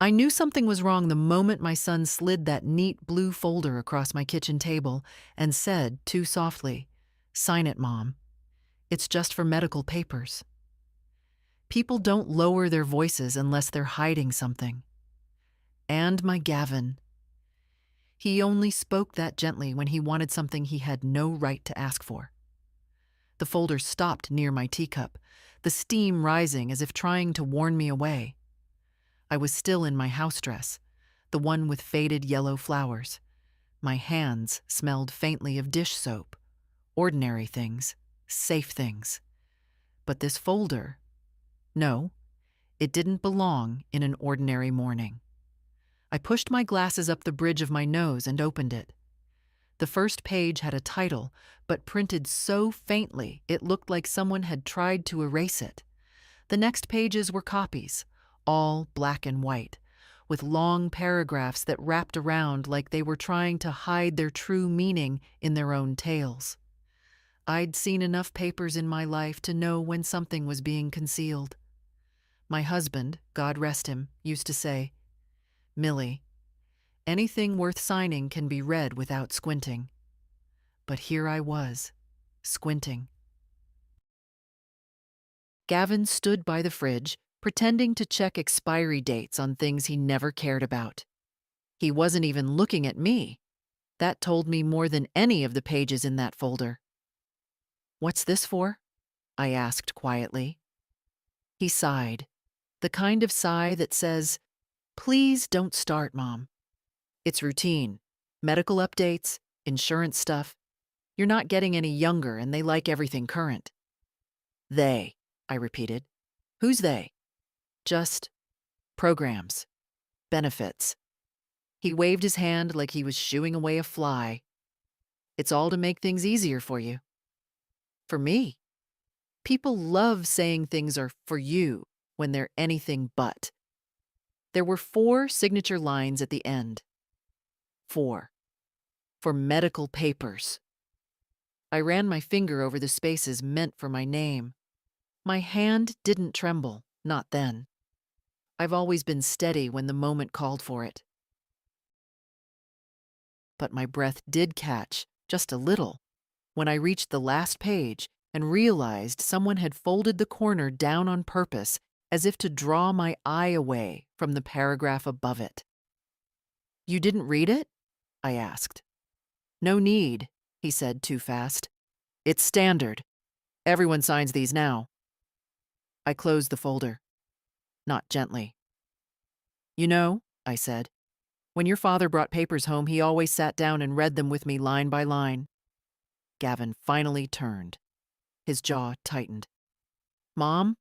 I knew something was wrong the moment my son slid that neat blue folder across my kitchen table and said, too softly, "Sign it, Mom. It's just for medical papers." People don't lower their voices unless they're hiding something. And my Gavin. He only spoke that gently when he wanted something he had no right to ask for. The folder stopped near my teacup, the steam rising as if trying to warn me away. I was still in my house dress, the one with faded yellow flowers. My hands smelled faintly of dish soap, ordinary things, safe things. But this folder, no, it didn't belong in an ordinary morning. I pushed my glasses up the bridge of my nose and opened it. The first page had a title, but printed so faintly it looked like someone had tried to erase it. The next pages were copies, all black and white, with long paragraphs that wrapped around like they were trying to hide their true meaning in their own tales. I'd seen enough papers in my life to know when something was being concealed. My husband, God rest him, used to say, "Millie, anything worth signing can be read without squinting." But here I was, squinting. Gavin stood by the fridge, pretending to check expiry dates on things he never cared about. He wasn't even looking at me. That told me more than any of the pages in that folder. "What's this for?" I asked quietly. He sighed, the kind of sigh that says, "Please don't start, Mom. It's routine. Medical updates, insurance stuff. You're not getting any younger and they like everything current." "They," I repeated. "Who's they?" "Just programs, benefits." He waved his hand like he was shooing away a fly. "It's all to make things easier for you." "For me?" People love saying things are for you when they're anything but. There were 4 signature lines at the end. 4. For medical papers. I ran my finger over the spaces meant for my name. My hand didn't tremble, not then. I've always been steady when the moment called for it. But my breath did catch, just a little, when I reached the last page and realized someone had folded the corner down on purpose as if to draw my eye away from the paragraph above it. "You didn't read it?" I asked. "No need," he said too fast. "It's standard. Everyone signs these now." I closed the folder. Not gently. "You know," I said, "when your father brought papers home, he always sat down and read them with me line by line." Gavin finally turned. His jaw tightened. "Mom,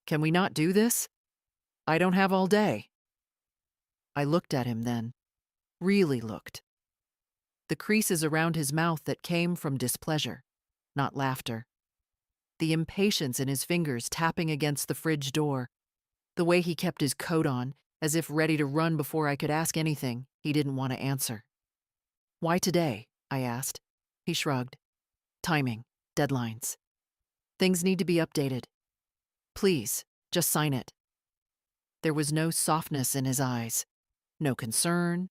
can we not do this? I don't have all day." I looked at him then. Really looked. The creases around his mouth that came from displeasure, not laughter. The impatience in his fingers tapping against the fridge door. The way he kept his coat on, as if ready to run before I could ask anything he didn't want to answer. "Why today?" I asked. He shrugged. "Timing, deadlines. Things need to be updated. Please, just sign it." There was no softness in his eyes, no concern,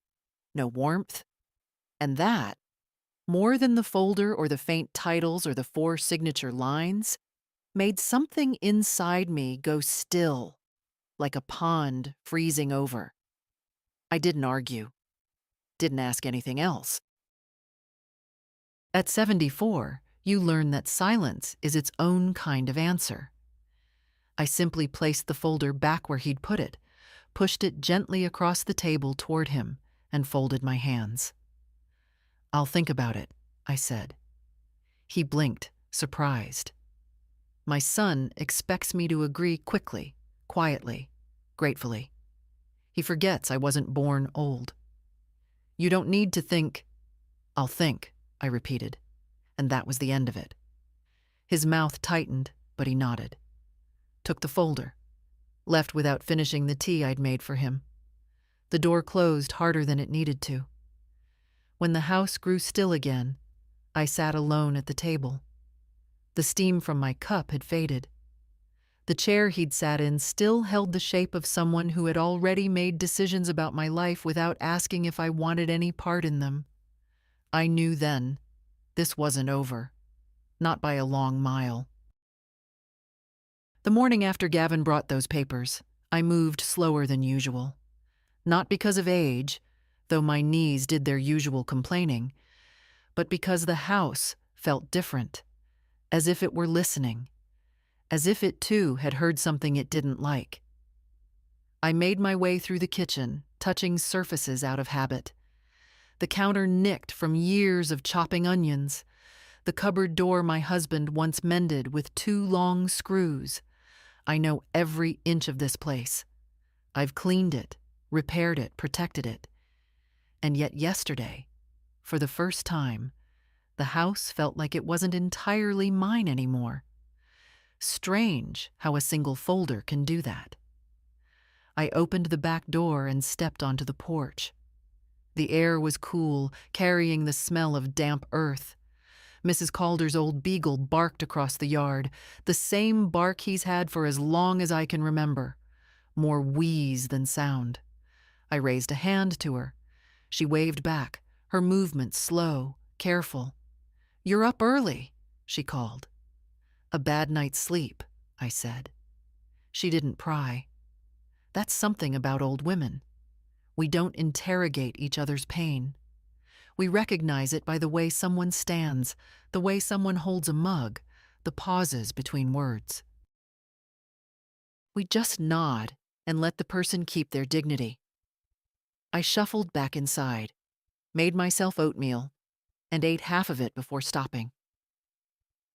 no warmth. And that, more than the folder or the faint titles or the 4 signature lines, made something inside me go still, like a pond freezing over. I didn't argue, didn't ask anything else. At 74, you learn that silence is its own kind of answer. I simply placed the folder back where he'd put it, pushed it gently across the table toward him, and folded my hands. "I'll think about it," I said. He blinked, surprised. My son expects me to agree quickly, quietly, gratefully. He forgets I wasn't born old. "You don't need to think." "I'll think," I repeated, and that was the end of it. His mouth tightened, but he nodded. Took the folder. Left without finishing the tea I'd made for him. The door closed harder than it needed to. When the house grew still again, I sat alone at the table. The steam from my cup had faded. The chair he'd sat in still held the shape of someone who had already made decisions about my life without asking if I wanted any part in them. I knew then, this wasn't over. Not by a long mile. The morning after Gavin brought those papers, I moved slower than usual. Not because of age, though my knees did their usual complaining, but because the house felt different, as if it were listening, as if it too had heard something it didn't like. I made my way through the kitchen, touching surfaces out of habit. The counter nicked from years of chopping onions, the cupboard door my husband once mended with 2 long screws. I know every inch of this place. I've cleaned it, repaired it, protected it. And yet yesterday, for the first time, the house felt like it wasn't entirely mine anymore. Strange how a single folder can do that. I opened the back door and stepped onto the porch. The air was cool, carrying the smell of damp earth. Mrs. Calder's old beagle barked across the yard, the same bark he's had for as long as I can remember. More wheeze than sound. I raised a hand to her. She waved back, her movements slow, careful. "You're up early," she called. "A bad night's sleep," I said. She didn't pry. That's something about old women. We don't interrogate each other's pain. We recognize it by the way someone stands, the way someone holds a mug, the pauses between words. We just nod and let the person keep their dignity. I shuffled back inside, made myself oatmeal, and ate half of it before stopping.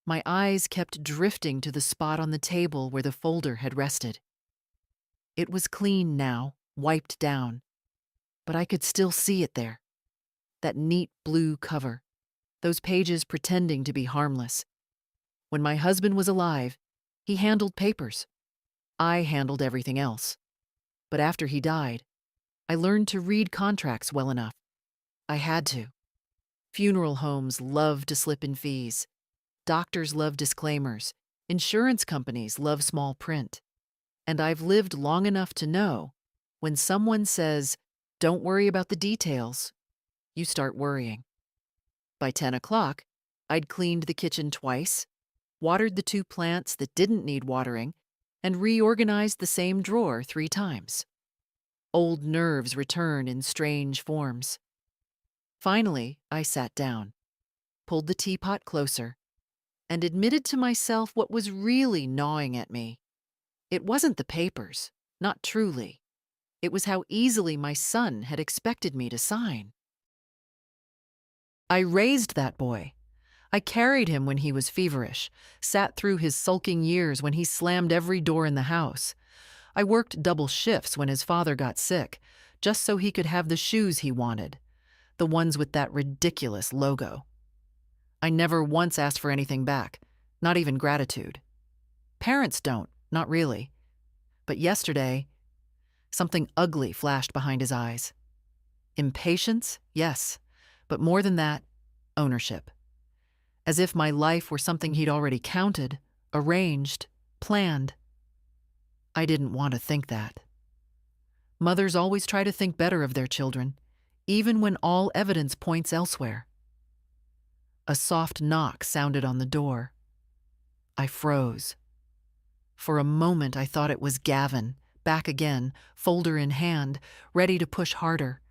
My eyes kept drifting to the spot on the table where the folder had rested. It was clean now, wiped down, but I could still see it there. That neat blue cover, those pages pretending to be harmless. When my husband was alive, he handled papers. I handled everything else. But after he died, I learned to read contracts well enough. I had to. Funeral homes love to slip in fees. Doctors love disclaimers. Insurance companies love small print. And I've lived long enough to know when someone says, "Don't worry about the details," you start worrying. By 10 o'clock, I'd cleaned the kitchen twice, watered the 2 plants that didn't need watering, and reorganized the same drawer 3 times. Old nerves return in strange forms. Finally, I sat down, pulled the teapot closer, and admitted to myself what was really gnawing at me. It wasn't the papers, not truly. It was how easily my son had expected me to sign. I raised that boy. I carried him when he was feverish, sat through his sulking years when he slammed every door in the house. I worked double shifts when his father got sick, just so he could have the shoes he wanted, the ones with that ridiculous logo. I never once asked for anything back, not even gratitude. Parents don't, not really. But yesterday, something ugly flashed behind his eyes. Impatience, yes, but more than that, ownership. As if my life were something he'd already counted, arranged, planned. I didn't want to think that. Mothers always try to think better of their children, even when all evidence points elsewhere. A soft knock sounded on the door. I froze. For a moment I thought it was Gavin, back again, folder in hand, ready to push harder.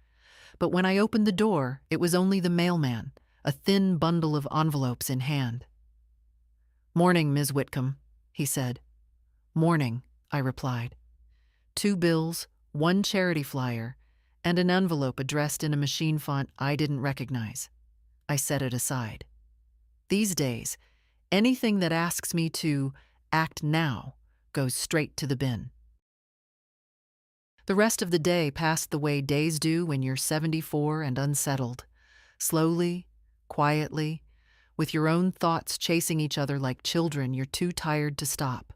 But when I opened the door, it was only the mailman, a thin bundle of envelopes in hand. "Morning, Ms. Whitcomb," he said. "Morning," I replied. 2 bills, 1 charity flyer, and an envelope addressed in a machine font I didn't recognize. I set it aside. These days, anything that asks me to act now goes straight to the bin. The rest of the day passed the way days do when you're 74 and unsettled. Slowly, quietly, with your own thoughts chasing each other like children you're too tired to stop.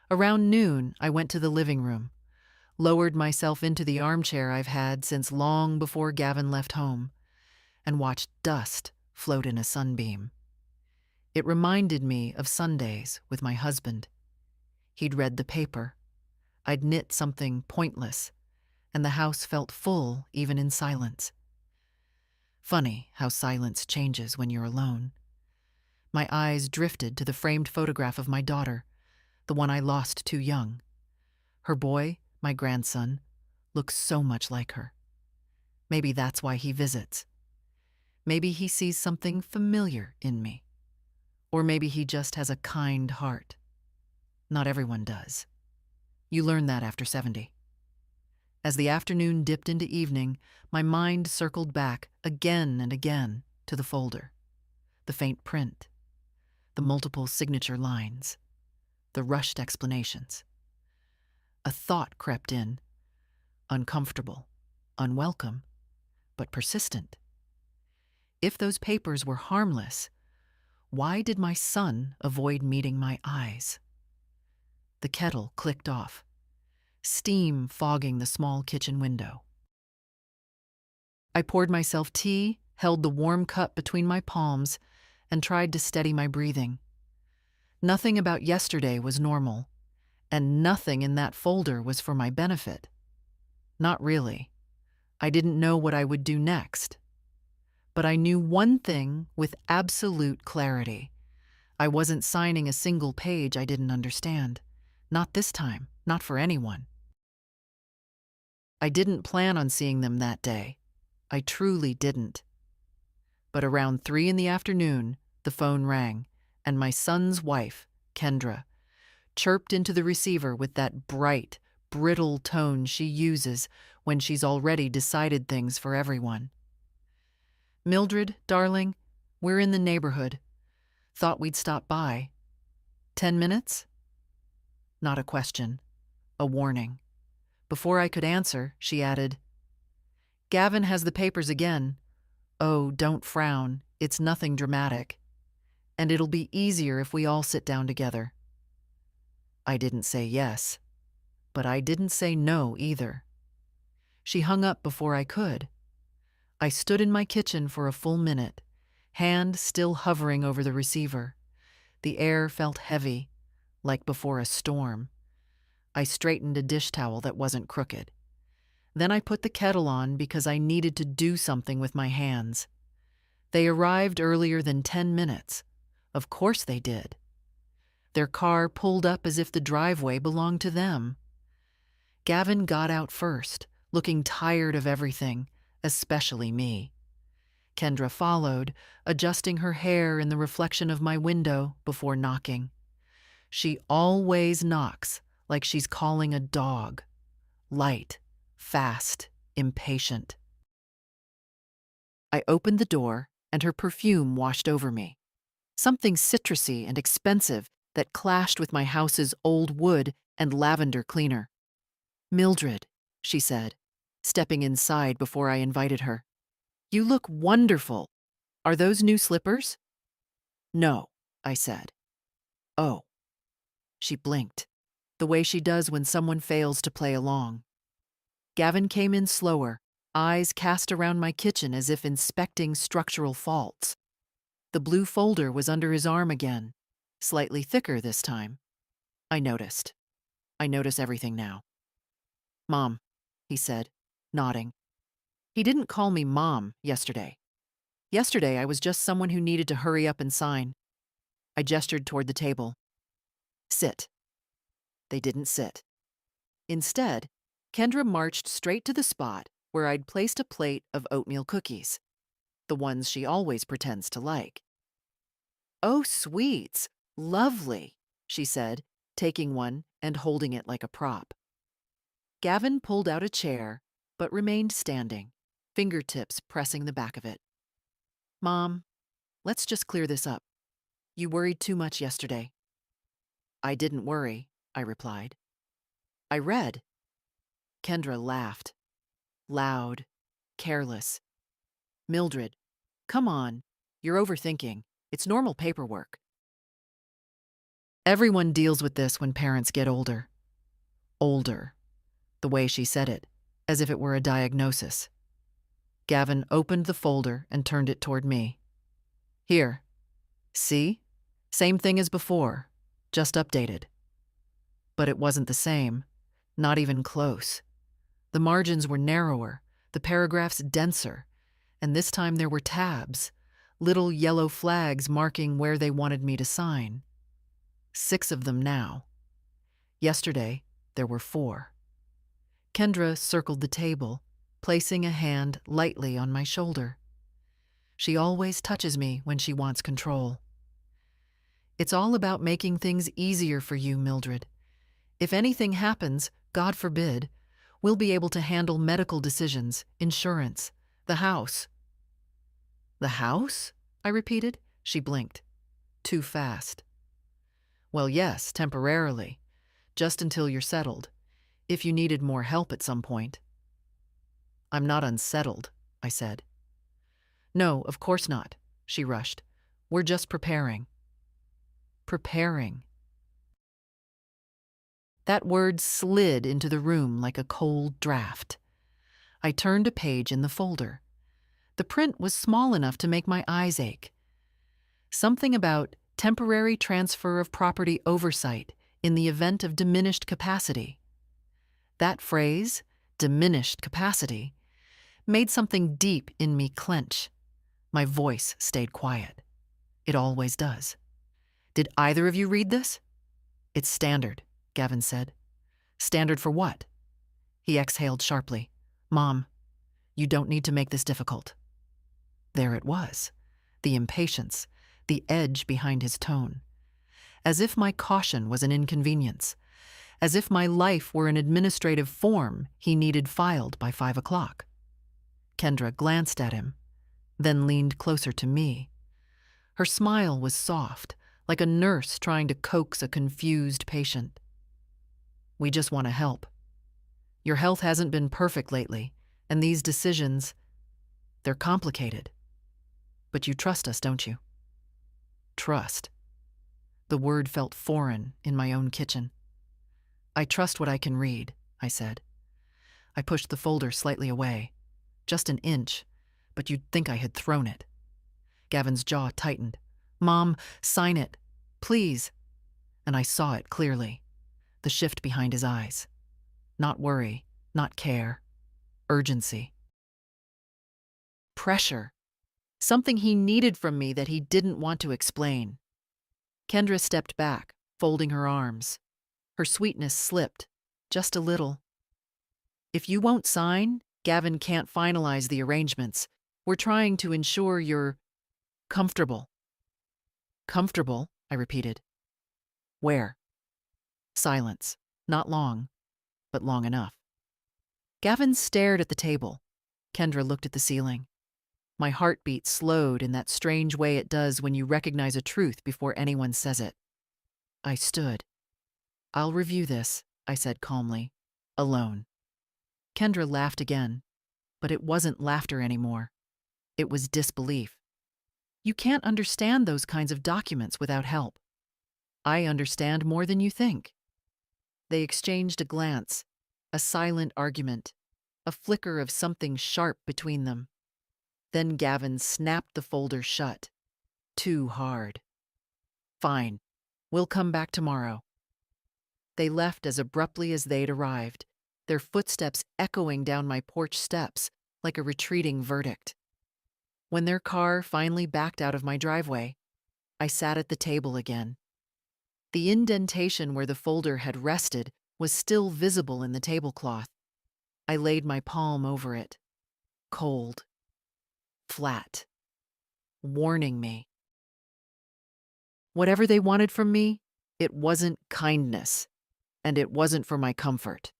Around noon, I went to the living room, lowered myself into the armchair I've had since long before Gavin left home, and watched dust float in a sunbeam. It reminded me of Sundays with my husband. He'd read the paper. I'd knit something pointless, and the house felt full even in silence. Funny how silence changes when you're alone. My eyes drifted to the framed photograph of my daughter, the one I lost too young. Her boy, my grandson, looks so much like her. Maybe that's why he visits. Maybe he sees something familiar in me. Or maybe he just has a kind heart. Not everyone does. You learn that after 70. As the afternoon dipped into evening, my mind circled back again and again to the folder. The faint print, the multiple signature lines, the rushed explanations. A thought crept in, uncomfortable, unwelcome, but persistent. If those papers were harmless, why did my son avoid meeting my eyes? The kettle clicked off, steam fogging the small kitchen window. I poured myself tea, held the warm cup between my palms, and tried to steady my breathing. Nothing about yesterday was normal, and nothing in that folder was for my benefit. Not really. I didn't know what I would do next. But I knew one thing with absolute clarity. I wasn't signing a single page I didn't understand. Not this time, not for anyone. I didn't plan on seeing them that day. I truly didn't. But around 3 in the afternoon, the phone rang, and my son's wife, Kendra, chirped into the receiver with that bright, brittle tone she uses when she's already decided things for everyone. "Mildred, darling, we're in the neighborhood. Thought we'd stop by. 10 minutes?" Not a question, a warning. Before I could answer, she added, "Gavin has the papers again. Oh, don't frown. It's nothing dramatic. And it'll be easier if we all sit down together." I didn't say yes, but I didn't say no either. She hung up before I could. I stood in my kitchen for a full minute, hand still hovering over the receiver. The air felt heavy, like before a storm. I straightened a dish towel that wasn't crooked. Then I put the kettle on because I needed to do something with my hands. They arrived earlier than 10 minutes. Of course they did. Their car pulled up as if the driveway belonged to them. Gavin got out first, looking tired of everything, especially me. Kendra followed, adjusting her hair in the reflection of my window before knocking. She always knocks like she's calling a dog. Light, fast, impatient. I opened the door, and her perfume washed over me. Something citrusy and expensive that clashed with my house's old wood and lavender cleaner. "Mildred," she said, stepping inside before I invited her. "You look wonderful. Are those new slippers?" "No," I said. "Oh." She blinked, the way she does when someone fails to play along. Gavin came in slower, eyes cast around my kitchen as if inspecting structural faults. The blue folder was under his arm again, slightly thicker this time. I noticed. I notice everything now. "Mom," he said, nodding. He didn't call me Mom yesterday. Yesterday I was just someone who needed to hurry up and sign. I gestured toward the table. "Sit." They didn't sit. Instead, Kendra marched straight to the spot where I'd placed a plate of oatmeal cookies, the ones she always pretends to like. "Oh, sweets, lovely," she said, taking one and holding it like a prop. Gavin pulled out a chair, but remained standing, fingertips pressing the back of it. "Mom, let's just clear this up. You worried too much yesterday." "I didn't worry," I replied. "I read." Kendra laughed. Loud, careless. "Mildred, come on. You're overthinking. It's normal paperwork." Everyone deals with this when parents get older. Older, the way she said it, as if it were a diagnosis. Gavin opened the folder and turned it toward me. "Here. See? Same thing as before, just updated." But it wasn't the same, not even close. The margins were narrower, the paragraphs denser, and this time there were tabs, little yellow flags marking where they wanted me to sign. 6 of them now. Yesterday, there were 4. Kendra circled the table, placing a hand lightly on my shoulder. She always touches me when she wants control. It's all about making things easier for you, Mildred. If anything happens, God forbid, we'll be able to handle medical decisions, insurance, the house. The house? I repeated. She blinked. Too fast. Well, yes, temporarily. Just until you're settled. If you needed more help at some point. I'm not unsettled, I said. No, of course not, she rushed. We're just preparing. Preparing. That word slid into the room like a cold draft. I turned a page in the folder. The print was small enough to make my eyes ache. Something about temporary transfer of property oversight in the event of diminished capacity. That phrase, diminished capacity, made something deep in me clench. My voice stayed quiet. It always does. Did either of you read this? It's standard, Gavin said. Standard for what? He exhaled sharply. Mom, you don't need to make this difficult. There it was, the impatience, the edge behind his tone. As if my caution was an inconvenience, as if my life were an administrative form he needed filed by 5 o'clock. Kendra glanced at him, then leaned closer to me. Her smile was soft, like a nurse trying to coax a confused patient. We just want to help. Your health hasn't been perfect lately, and these decisions, they're complicated. But you trust us, don't you? Trust. The word felt foreign in my own kitchen. I trust what I can read, I said. I pushed the folder slightly away. Just an inch, but you'd think I had thrown it. Gavin's jaw tightened. Mom, sign it, please. And I saw it clearly, the shift behind his eyes. Not worry, not care, urgency. Pressure. Something he needed from me that he didn't want to explain. Kendra stepped back, folding her arms. Her sweetness slipped, just a little. If you won't sign, Gavin can't finalize the arrangements. We're trying to ensure you're comfortable. Comfortable, I repeated. Where? Silence. Not long, but long enough. Gavin stared at the table. Kendra looked at the ceiling. My heartbeat slowed in that strange way it does when you recognize a truth before anyone says it. I stood. I'll review this, I said calmly, alone. Kendra laughed again, but it wasn't laughter anymore. It was disbelief. You can't understand those kinds of documents without help. I understand more than you think. They exchanged a glance, a silent argument, a flicker of something sharp between them. Then Gavin snapped the folder shut. Too hard. Fine. We'll come back tomorrow. They left as abruptly as they'd arrived, their footsteps echoing down my porch steps like a retreating verdict. When their car finally backed out of my driveway, I sat at the table again. The indentation where the folder had rested was still visible in the tablecloth. I laid my palm over it. Cold. Flat. Warning me. Whatever they wanted from me, it wasn't kindness, and it wasn't for my comfort.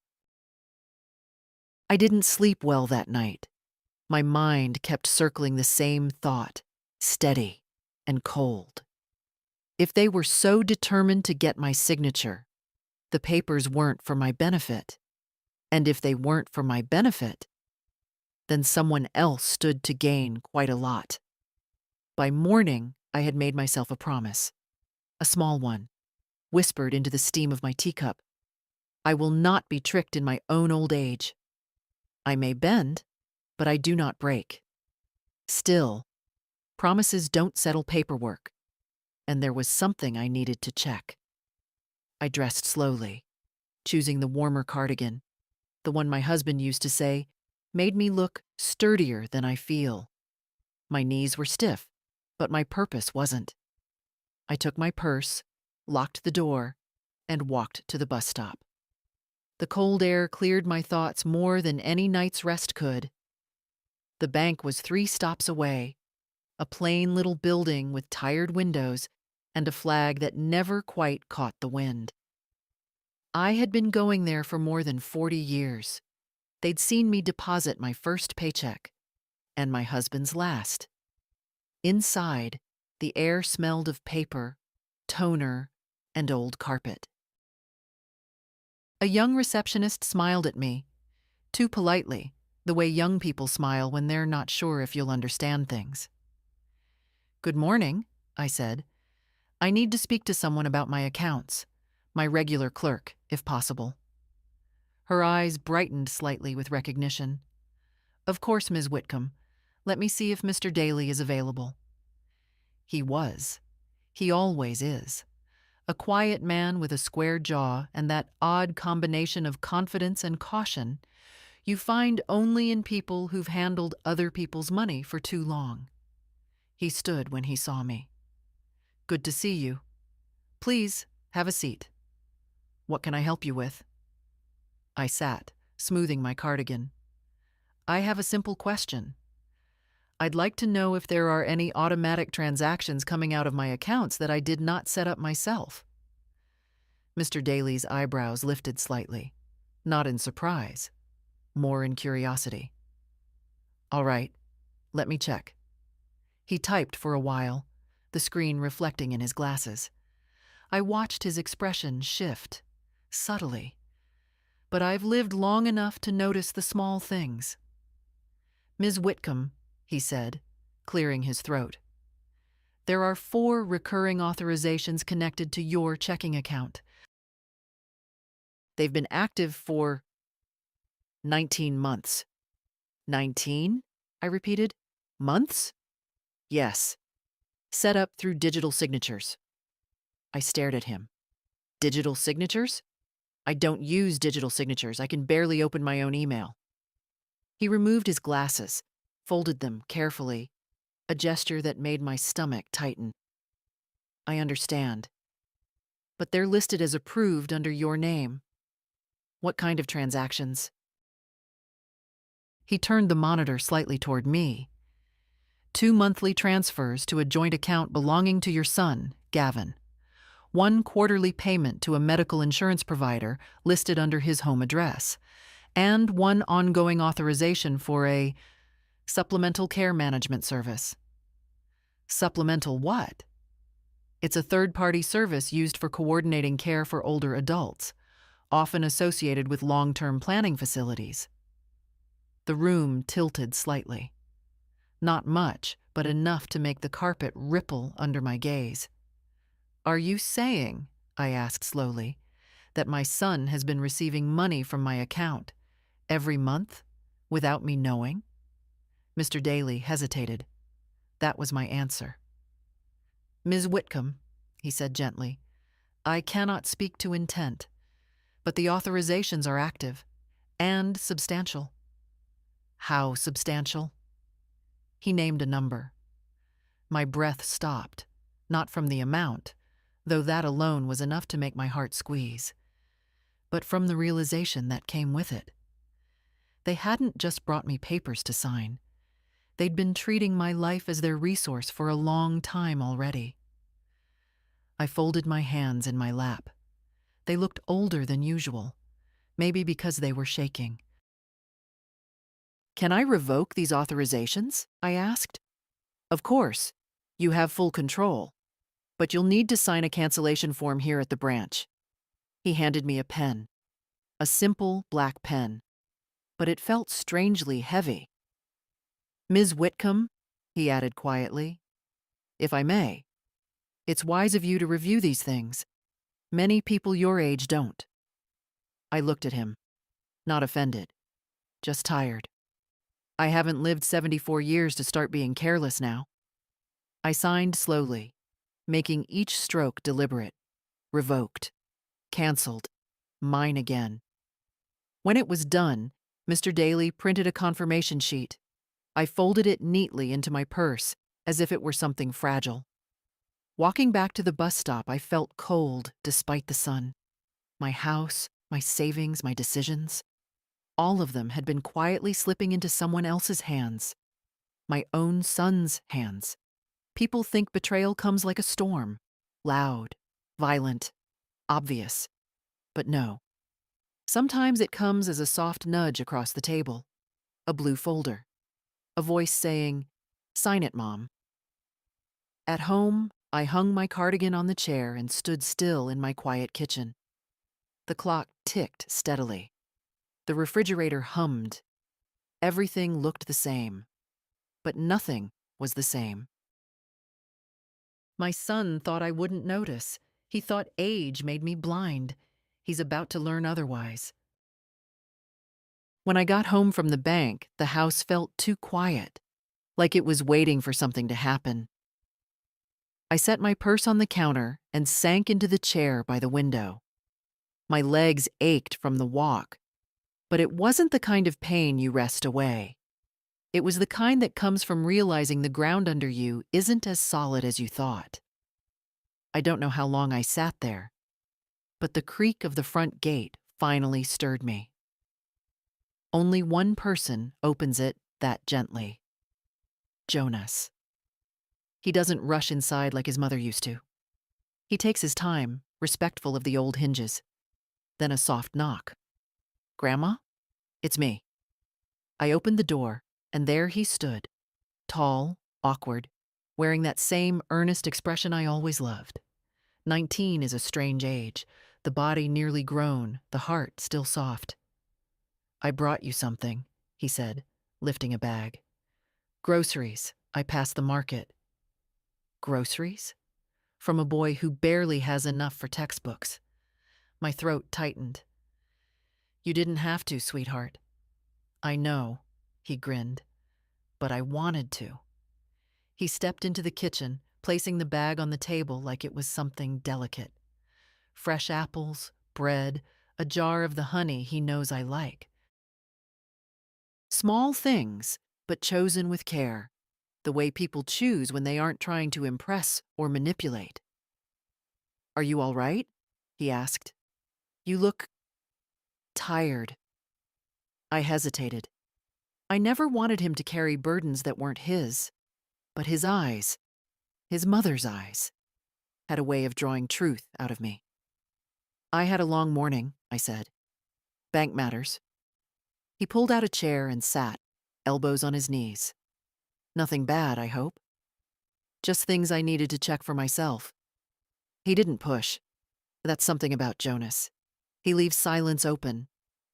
I didn't sleep well that night. My mind kept circling the same thought, steady and cold. If they were so determined to get my signature, the papers weren't for my benefit. And if they weren't for my benefit, then someone else stood to gain quite a lot. By morning, I had made myself a promise. A small one, whispered into the steam of my teacup. I will not be tricked in my own old age. I may bend, but I do not break. Still, promises don't settle paperwork, and there was something I needed to check. I dressed slowly, choosing the warmer cardigan, the one my husband used to say made me look sturdier than I feel. My knees were stiff, but my purpose wasn't. I took my purse, locked the door, and walked to the bus stop. The cold air cleared my thoughts more than any night's rest could. The bank was 3 stops away, a plain little building with tired windows and a flag that never quite caught the wind. I had been going there for more than 40 years. They'd seen me deposit my first paycheck and my husband's last. Inside, the air smelled of paper, toner, and old carpet. A young receptionist smiled at me, too politely, the way young people smile when they're not sure if you'll understand things. "Good morning," I said. "I need to speak to someone about my accounts, my regular clerk, if possible." Her eyes brightened slightly with recognition. "Of course, Ms. Whitcomb. Let me see if Mr. Daly is available." He was. He always is. A quiet man with a square jaw and that odd combination of confidence and caution you find only in people who've handled other people's money for too long. He stood when he saw me. "Good to see you. Please, have a seat. What can I help you with?" I sat, smoothing my cardigan. "I have a simple question. I'd like to know if there are any automatic transactions coming out of my accounts that I did not set up myself." Mr. Daly's eyebrows lifted slightly, not in surprise, more in curiosity. "All right, let me check." He typed for a while, the screen reflecting in his glasses. I watched his expression shift, subtly. But I've lived long enough to notice the small things. "Ms. Whitcomb," he said, clearing his throat, "there are 4 recurring authorizations connected to your checking account. They've been active for 19 months. 19? I repeated. Months? Yes. Set up through digital signatures." I stared at him. "Digital signatures? I don't use digital signatures. I can barely open my own email." He removed his glasses, folded them carefully, a gesture that made my stomach tighten. "I understand. But they're listed as approved under your name. What kind of transactions?" He turned the monitor slightly toward me. "2 monthly transfers to a joint account belonging to your son, Gavin. 1 quarterly payment to a medical insurance provider listed under his home address, and 1 ongoing authorization for a supplemental care management service." Supplemental what? It's a third-party service used for coordinating care for older adults, often associated with long-term planning facilities. The room tilted slightly. Not much, but enough to make the carpet ripple under my gaze. "Are you saying," I asked slowly, "that my son has been receiving money from my account every month without me knowing?" Mr. Daly hesitated. That was my answer. "Ms. Whitcomb," he said gently, "I cannot speak to intent, but the authorizations are active and substantial." "How substantial?" He named a number. My breath stopped, not from the amount, though that alone was enough to make my heart squeeze, but from the realization that came with it. They hadn't just brought me papers to sign. They'd been treating my life as their resource for a long time already. I folded my hands in my lap. They looked older than usual, maybe because they were shaking. "Can I revoke these authorizations?" I asked. "Of course. You have full control. But you'll need to sign a cancellation form here at the branch." He handed me a pen, a simple black pen, but it felt strangely heavy. "Ms. Whitcomb," he added quietly, "if I may, it's wise of you to review these things. Many people your age don't." I looked at him, not offended, just tired. I haven't lived 74 years to start being careless now. I signed slowly, making each stroke deliberate. Revoked. Cancelled. mine again. When it was done, Mr. Daly printed a confirmation sheet. I folded it neatly into my purse, as if it were something fragile. Walking back to the bus stop, I felt cold despite the sun. My house, my savings, my decisions, all of them had been quietly slipping into someone else's hands. My own son's hands. People think betrayal comes like a storm. Loud, violent, obvious. But no. Sometimes it comes as a soft nudge across the table. A blue folder. A voice saying, "Sign it, Mom." At home, I hung my cardigan on the chair and stood still in my quiet kitchen. The clock ticked steadily. The refrigerator hummed. Everything looked the same. But nothing was the same. My son thought I wouldn't notice. He thought age made me blind. He's about to learn otherwise. When I got home from the bank, the house felt too quiet, like it was waiting for something to happen. I set my purse on the counter and sank into the chair by the window. My legs ached from the walk, but it wasn't the kind of pain you rest away. It was the kind that comes from realizing the ground under you isn't as solid as you thought. I don't know how long I sat there, but the creak of the front gate finally stirred me. Only one person opens it that gently. Jonas. He doesn't rush inside like his mother used to. He takes his time, respectful of the old hinges. Then a soft knock. "Grandma?" "It's me." I opened the door, and there he stood, tall, awkward, wearing that same earnest expression I always loved. 19 is a strange age, the body nearly grown, the heart still soft. "I brought you something," he said, lifting a bag. "Groceries. I passed the market." Groceries? From a boy who barely has enough for textbooks. My throat tightened. "You didn't have to, sweetheart." "I know," he grinned, "but I wanted to." He stepped into the kitchen, placing the bag on the table like it was something delicate. Fresh apples, bread, a jar of the honey he knows I like. Small things, but chosen with care, the way people choose when they aren't trying to impress or manipulate. "Are you all right?" he asked. "You look tired." I hesitated. I never wanted him to carry burdens that weren't his, but his eyes, his mother's eyes, had a way of drawing truth out of me. "I had a long morning," I said. "Bank matters." He pulled out a chair and sat, elbows on his knees. "Nothing bad, I hope." "Just things I needed to check for myself." He didn't push. That's something about Jonas. He leaves silence open,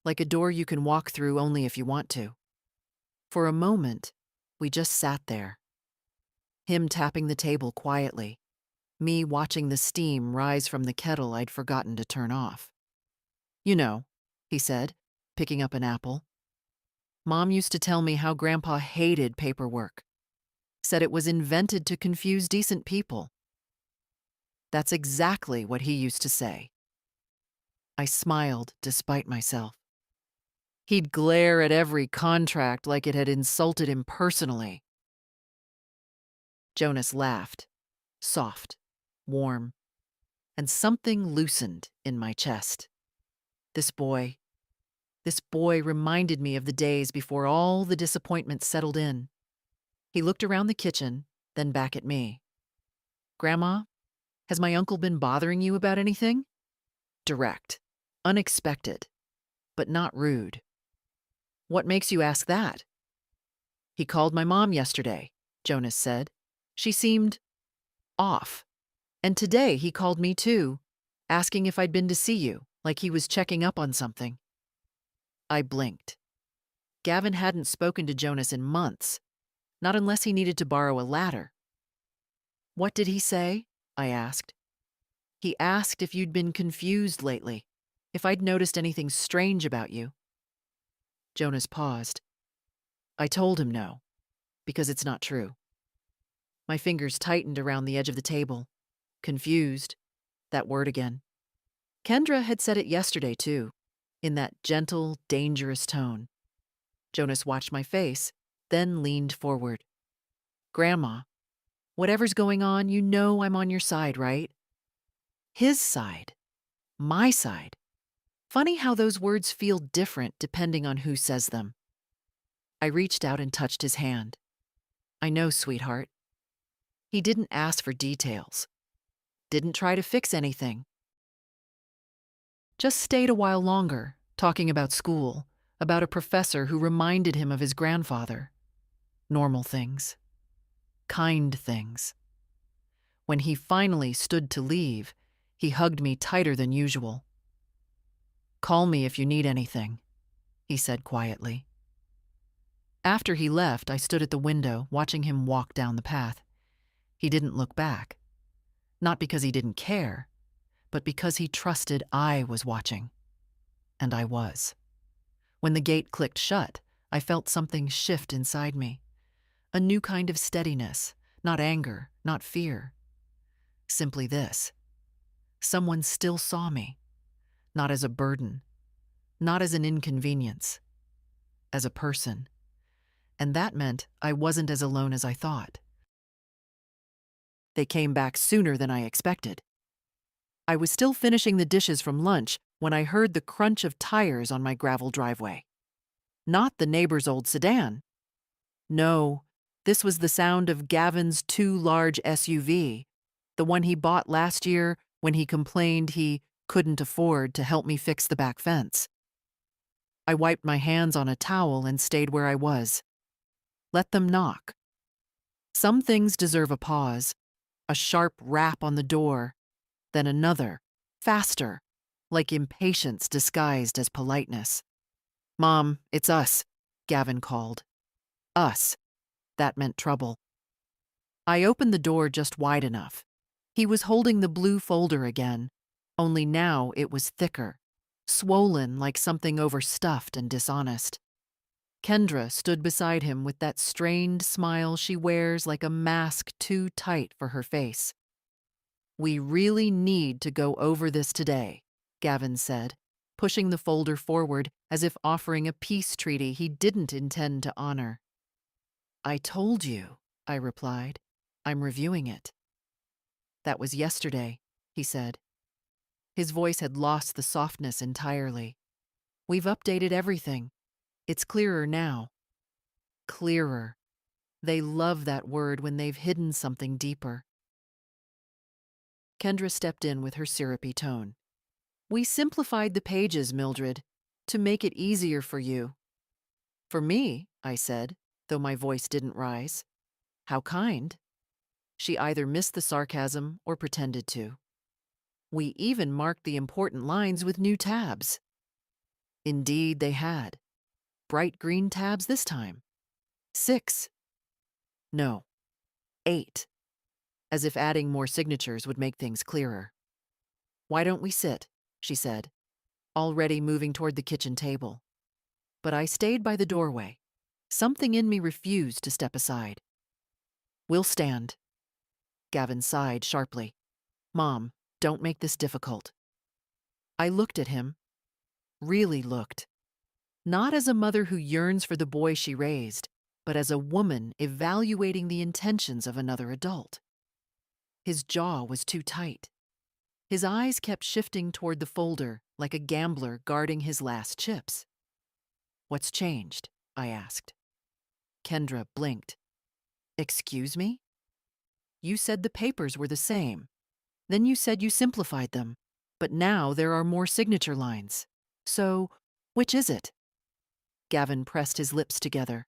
like a door you can walk through only if you want to. For a moment, we just sat there. Him tapping the table quietly, me watching the steam rise from the kettle I'd forgotten to turn off. "You know," he said, picking up an apple. "Mom used to tell me how Grandpa hated paperwork. Said it was invented to confuse decent people." That's exactly what he used to say. I smiled despite myself. He'd glare at every contract like it had insulted him personally. Jonas laughed, soft, warm, and something loosened in my chest. This boy reminded me of the days before all the disappointment settled in. He looked around the kitchen, then back at me. "Grandma, has my uncle been bothering you about anything?" Direct, unexpected, but not rude. "What makes you ask that?" "He called my mom yesterday," Jonas said. "She seemed off. And today he called me too, asking if I'd been to see you, like he was checking up on something." I blinked. Gavin hadn't spoken to Jonas in months, not unless he needed to borrow a ladder. "What did he say?" I asked. "He asked if you'd been confused lately, if I'd noticed anything strange about you." Jonas paused. I told him no, because it's not true. My fingers tightened around the edge of the table. Confused. That word again. Kendra had said it yesterday, too, in that gentle, dangerous tone. Jonas watched my face, then leaned forward. Grandma, whatever's going on, you know I'm on your side, right? His side. My side. Funny how those words feel different depending on who says them. I reached out and touched his hand. I know, sweetheart. He didn't ask for details. Didn't try to fix anything. Just stayed a while longer, talking about school, about a professor who reminded him of his grandfather. Normal things. Kind things. When he finally stood to leave, he hugged me tighter than usual. Call me if you need anything, he said quietly. After he left, I stood at the window, watching him walk down the path. He didn't look back. Not because he didn't care, but because he trusted I was watching. And I was. When the gate clicked shut, I felt something shift inside me. A new kind of steadiness, not anger, not fear. Simply this. Someone still saw me, not as a burden, not as an inconvenience, as a person. And that meant I wasn't as alone as I thought. They came back sooner than I expected. I was still finishing the dishes from lunch when I heard the crunch of tires on my gravel driveway. Not the neighbor's old sedan. No, this was the sound of Gavin's too large SUV, the one he bought last year when he complained he couldn't afford to help me fix the back fence. I wiped my hands on a towel and stayed where I was. Let them knock. Some things deserve a pause, a sharp rap on the door, then another, faster, like impatience disguised as politeness. Mom, it's us, Gavin called. Us. That meant trouble. I opened the door just wide enough. He was holding the blue folder again, only now it was thicker, swollen like something overstuffed and dishonest. Kendra stood beside him with that strained smile she wears like a mask too tight for her face. We really need to go over this today, Gavin said, pushing the folder forward as if offering a peace treaty he didn't intend to honor. I told you, I replied. I'm reviewing it. That was yesterday, he said. His voice had lost the softness entirely. We've updated everything. It's clearer now. Clearer. They love that word when they've hidden something deeper. Kendra stepped in with her syrupy tone. We simplified the pages, Mildred, to make it easier for you. For me, I said, though my voice didn't rise. How kind. She either missed the sarcasm or pretended to. We even marked the important lines with new tabs. Indeed, they had. Bright green tabs this time. 6. No, 8. As if adding more signatures would make things clearer. Why don't we sit? She said, already moving toward the kitchen table. But I stayed by the doorway. Something in me refused to step aside. We'll stand. Gavin sighed sharply. Mom, don't make this difficult. I looked at him. Really looked. Not as a mother who yearns for the boy she raised, but as a woman evaluating the intentions of another adult. His jaw was too tight. His eyes kept shifting toward the folder like a gambler guarding his last chips. What's changed? I asked. Kendra blinked. Excuse me? You said the papers were the same. Then you said you simplified them, but now there are more signature lines. So, which is it? Gavin pressed his lips together.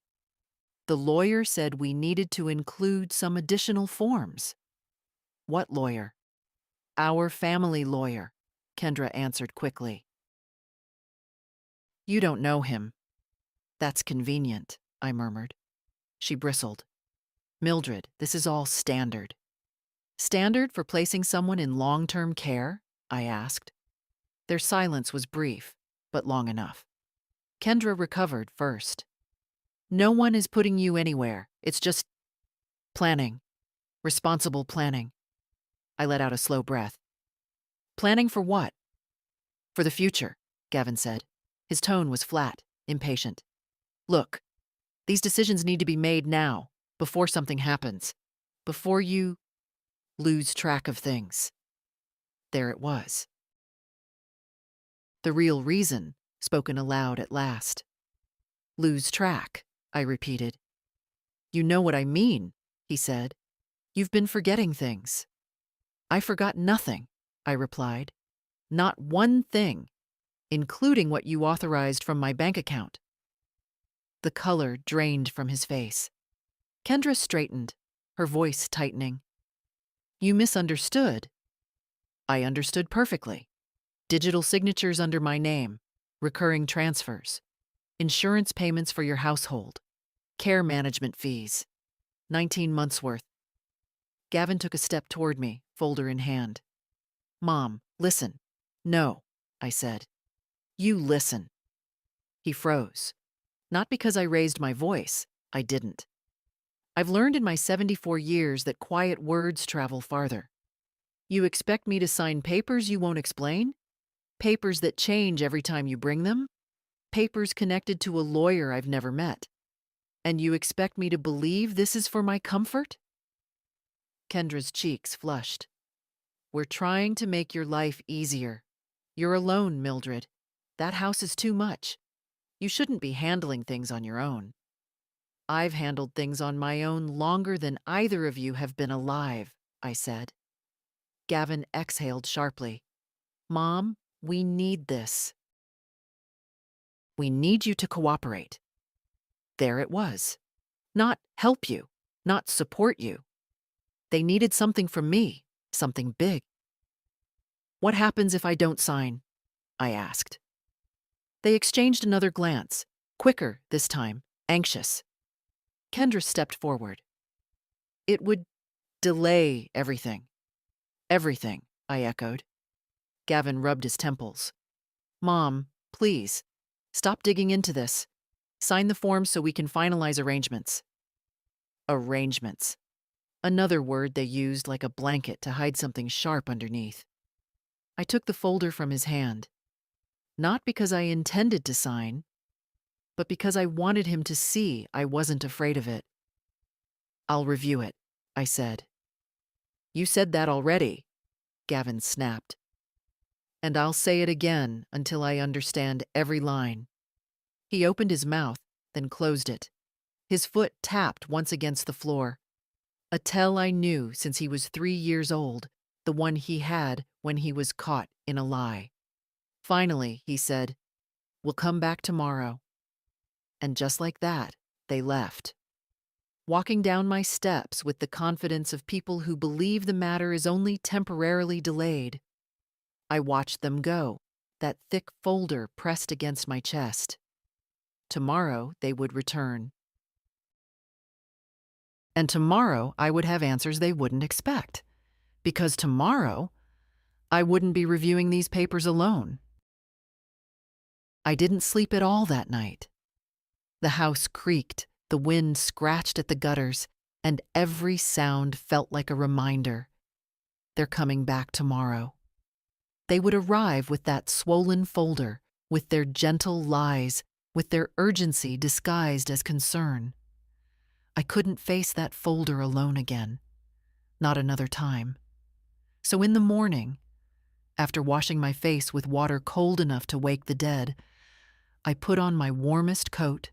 The lawyer said we needed to include some additional forms. What lawyer? Our family lawyer, Kendra answered quickly. You don't know him. That's convenient, I murmured. She bristled. Mildred, this is all standard. Standard for placing someone in long-term care? I asked. Their silence was brief, but long enough. Kendra recovered first. No one is putting you anywhere. It's just planning. Responsible planning. I let out a slow breath. Planning for what? For the future, Gavin said. His tone was flat, impatient. Look, these decisions need to be made now, before something happens. Before you lose track of things. There it was. The real reason, spoken aloud at last. Lose track, I repeated. You know what I mean, he said. You've been forgetting things. I forgot nothing, I replied. Not one thing, including what you authorized from my bank account. The color drained from his face. Kendra straightened, her voice tightening. You misunderstood. I understood perfectly. Digital signatures under my name, recurring transfers, insurance payments for your household, care management fees, 19 months' worth. Gavin took a step toward me, folder in hand. Mom, listen. No, I said. You listen. He froze. Not because I raised my voice. I didn't. I've learned in my 74 years that quiet words travel farther. You expect me to sign papers you won't explain? Papers that change every time you bring them? Papers connected to a lawyer I've never met. And you expect me to believe this is for my comfort? Kendra's cheeks flushed. We're trying to make your life easier. You're alone, Mildred. That house is too much. You shouldn't be handling things on your own. I've handled things on my own longer than either of you have been alive, I said. Gavin exhaled sharply. Mom, we need this. We need you to cooperate. There it was. Not help you, not support you. They needed something from me, something big. What happens if I don't sign? I asked. They exchanged another glance, quicker this time, anxious. Kendra stepped forward. It would delay everything. Everything, I echoed. Gavin rubbed his temples. Mom, please, stop digging into this. Sign the form so we can finalize arrangements. Arrangements. Another word they used like a blanket to hide something sharp underneath. I took the folder from his hand. Not because I intended to sign, but because I wanted him to see I wasn't afraid of it. I'll review it, I said. You said that already, Gavin snapped. And I'll say it again until I understand every line. He opened his mouth, then closed it. His foot tapped once against the floor. A tell I knew since he was 3 years old, the one he had when he was caught in a lie. Finally, he said, We'll come back tomorrow. And just like that, they left. Walking down my steps with the confidence of people who believe the matter is only temporarily delayed. I watched them go, that thick folder pressed against my chest. Tomorrow they would return. And tomorrow I would have answers they wouldn't expect. Because tomorrow, I wouldn't be reviewing these papers alone. I didn't sleep at all that night. The house creaked, the wind scratched at the gutters, and every sound felt like a reminder. They're coming back tomorrow. They would arrive with that swollen folder, with their gentle lies, with their urgency disguised as concern. I couldn't face that folder alone again. Not another time. So in the morning, after washing my face with water cold enough to wake the dead, I put on my warmest coat,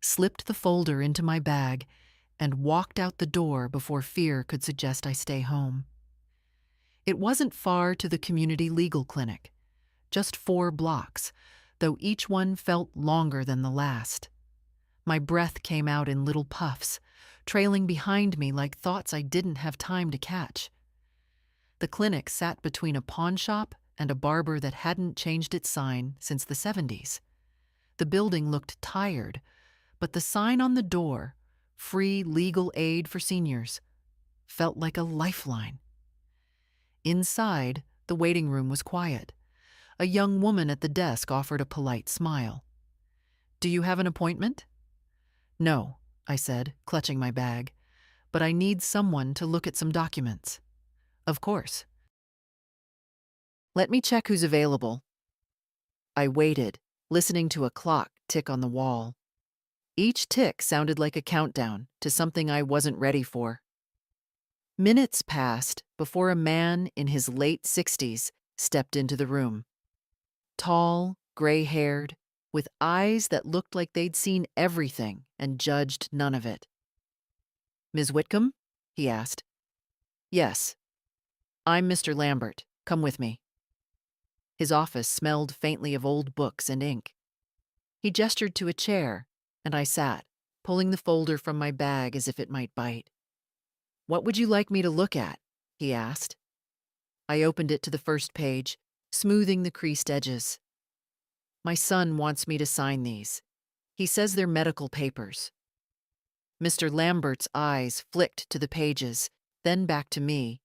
slipped the folder into my bag, and walked out the door before fear could suggest I stay home. It wasn't far to the community legal clinic, just 4 blocks, though each one felt longer than the last. My breath came out in little puffs, trailing behind me like thoughts I didn't have time to catch. The clinic sat between a pawn shop and a barber that hadn't changed its sign since the 70s. The building looked tired, but the sign on the door, Free Legal Aid for Seniors, felt like a lifeline. Inside, the waiting room was quiet. A young woman at the desk offered a polite smile. Do you have an appointment? No, I said, clutching my bag, but I need someone to look at some documents. Of course. Let me check who's available, I waited, listening to a clock tick on the wall. Each tick sounded like a countdown to something I wasn't ready for. Minutes passed before a man in his late 60s stepped into the room. Tall, gray-haired, with eyes that looked like they'd seen everything and judged none of it. "Ms. Whitcomb?" he asked. "Yes. I'm Mr. Lambert. Come with me." His office smelled faintly of old books and ink. He gestured to a chair, and I sat, pulling the folder from my bag as if it might bite. "What would you like me to look at?" he asked. I opened it to the first page, smoothing the creased edges. "My son wants me to sign these. He says they're medical papers." Mr. Lambert's eyes flicked to the pages, then back to me,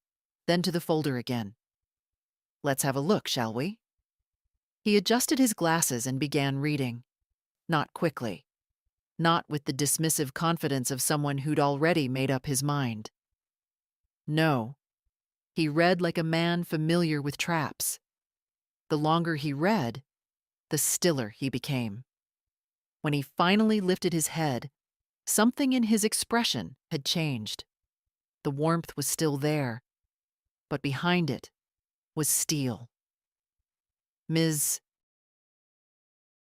then to the folder again. "Let's have a look, shall we?" He adjusted his glasses and began reading. Not quickly. Not with the dismissive confidence of someone who'd already made up his mind. No. He read like a man familiar with traps. The longer he read, the stiller he became. When he finally lifted his head, something in his expression had changed. The warmth was still there, but behind it was steel. "Ms.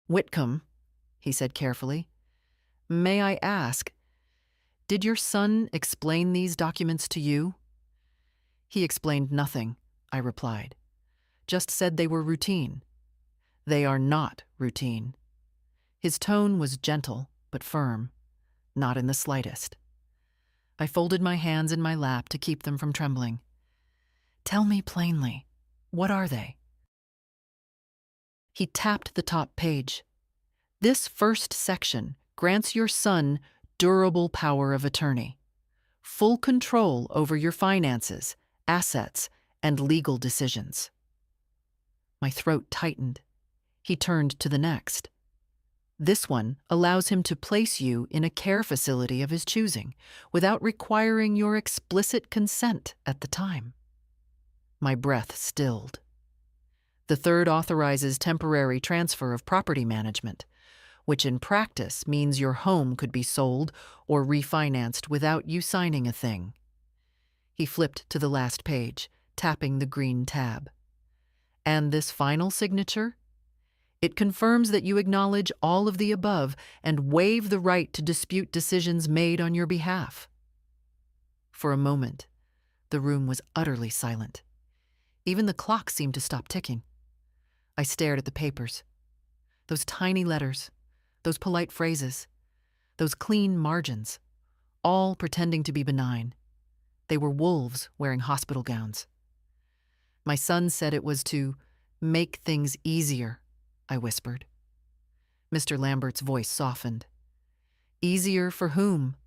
Whitcomb," he said carefully, "may I ask, did your son explain these documents to you?" "He explained nothing," I replied. "Just said they were routine." "They are not routine." His tone was gentle but firm, not in the slightest. I folded my hands in my lap to keep them from trembling. "Tell me plainly, what are they?" He tapped the top page. "This first section grants your son durable power of attorney, full control over your finances, assets, and legal decisions." My throat tightened. He turned to the next. "This one allows him to place you in a care facility of his choosing, without requiring your explicit consent at the time." My breath stilled. "The third authorizes temporary transfer of property management, which in practice means your home could be sold or refinanced without you signing a thing." He flipped to the last page, tapping the green tab. "And this final signature? It confirms that you acknowledge all of the above and waive the right to dispute decisions made on your behalf." For a moment, the room was utterly silent. Even the clock seemed to stop ticking. I stared at the papers. Those tiny letters, those polite phrases, those clean margins, all pretending to be benign. They were wolves wearing hospital gowns. "My son said it was to make things easier," I whispered. Mr. Lambert's voice softened. "Easier for whom?"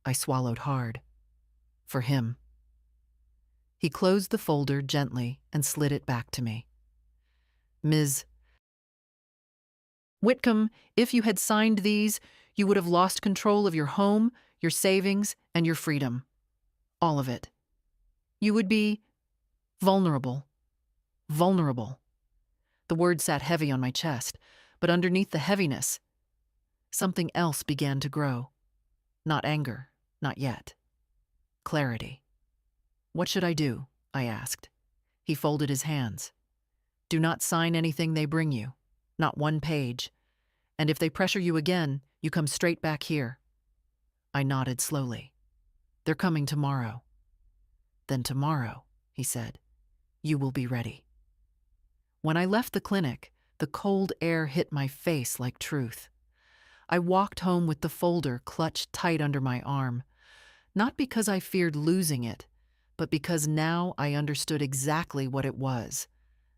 I swallowed hard. "For him." He closed the folder gently and slid it back to me. "Ms. Whitcomb, if you had signed these, you would have lost control of your home, your savings, and your freedom. All of it. You would be vulnerable. Vulnerable." The word sat heavy on my chest, but underneath the heaviness, something else began to grow. Not anger, not yet. Clarity. "What should I do?" I asked. He folded his hands. "Do not sign anything they bring you, not one page. And if they pressure you again, you come straight back here." I nodded slowly. "They're coming tomorrow." "Then tomorrow," he said, "you will be ready." When I left the clinic, the cold air hit my face like truth. I walked home with the folder clutched tight under my arm, not because I feared losing it, but because now I understood exactly what it was.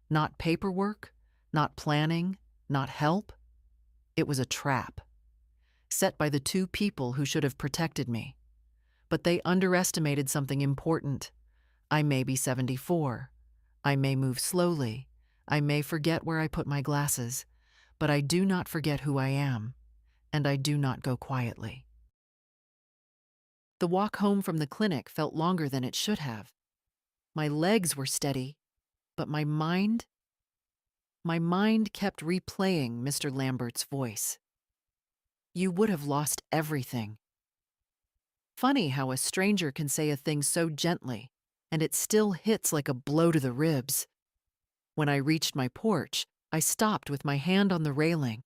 Not paperwork, not planning, not help. It was a trap, set by the two people who should have protected me. But they underestimated something important. I may be 74. I may move slowly. I may forget where I put my glasses. But I do not forget who I am, and I do not go quietly. The walk home from the clinic felt longer than it should have. My legs were steady, but my mind? my mind kept replaying Mr. Lambert's voice. You would have lost everything. Funny how a stranger can say a thing so gently, and it still hits like a blow to the ribs. When I reached my porch, I stopped with my hand on the railing.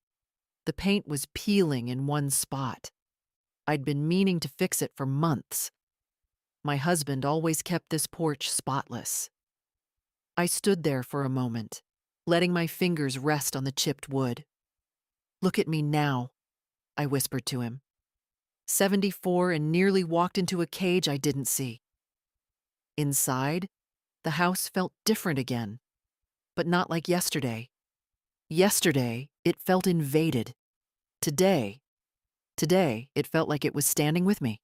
The paint was peeling in one spot. I'd been meaning to fix it for months. My husband always kept this porch spotless. I stood there for a moment, letting my fingers rest on the chipped wood. Look at me now, I whispered to him. 74 and nearly walked into a cage I didn't see. Inside, the house felt different again, but not like yesterday. Yesterday, it felt invaded. Today, it felt like it was standing with me,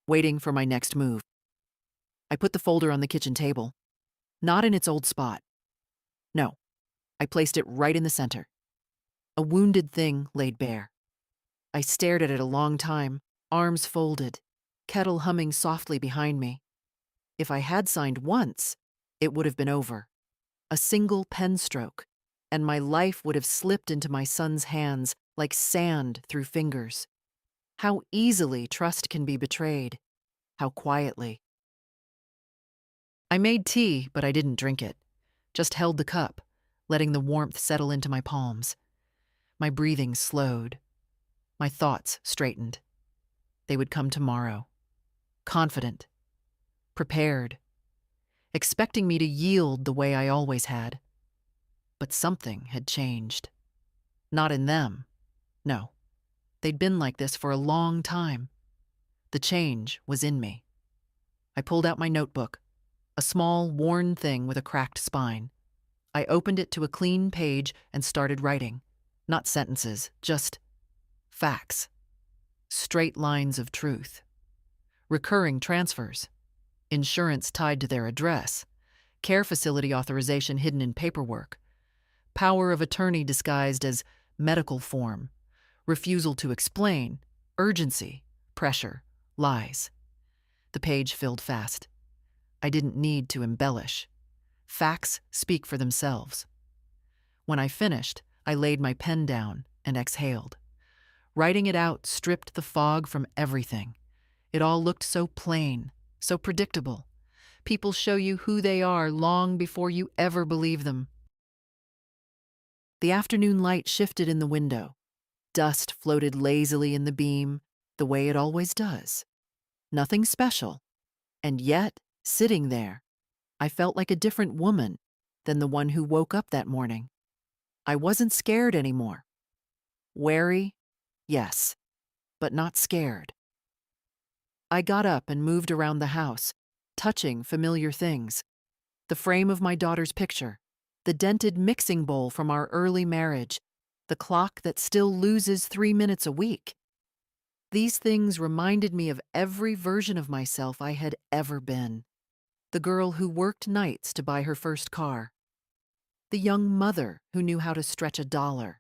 waiting for my next move. I put the folder on the kitchen table, not in its old spot. No, I placed it right in the center. A wounded thing laid bare. I stared at it a long time, arms folded, kettle humming softly behind me. If I had signed once, it would have been over. A single pen stroke, and my life would have slipped into my son's hands like sand through fingers. How easily trust can be betrayed. How quietly. I made tea, but I didn't drink it. Just held the cup, letting the warmth settle into my palms. My breathing slowed. My thoughts straightened. They would come tomorrow. Confident. Prepared. Expecting me to yield the way I always had. But something had changed. Not in them. No. They'd been like this for a long time. The change was in me. I pulled out my notebook, a small, worn thing with a cracked spine. I opened it to a clean page and started writing. Not sentences, just facts. Straight lines of truth. Recurring transfers. Insurance tied to their address. Care facility authorization hidden in paperwork. Power of attorney disguised as medical form. Refusal to explain. Urgency. Pressure. Lies. The page filled fast. I didn't need to embellish. Facts speak for themselves. When I finished, I laid my pen down and exhaled. Writing it out stripped the fog from everything. It all looked so plain, so predictable. People show you who they are long before you ever believe them. The afternoon light shifted in the window. Dust floated lazily in the beam, the way it always does. Nothing special. And yet, sitting there, I felt like a different woman than the one who woke up that morning. I wasn't scared anymore. Wary, yes, but not scared. I got up and moved around the house, touching familiar things. The frame of my daughter's picture, the dented mixing bowl from our early marriage, the clock that still loses 3 minutes a week. These things reminded me of every version of myself I had ever been. The girl who worked nights to buy her first car. The young mother who knew how to stretch $1.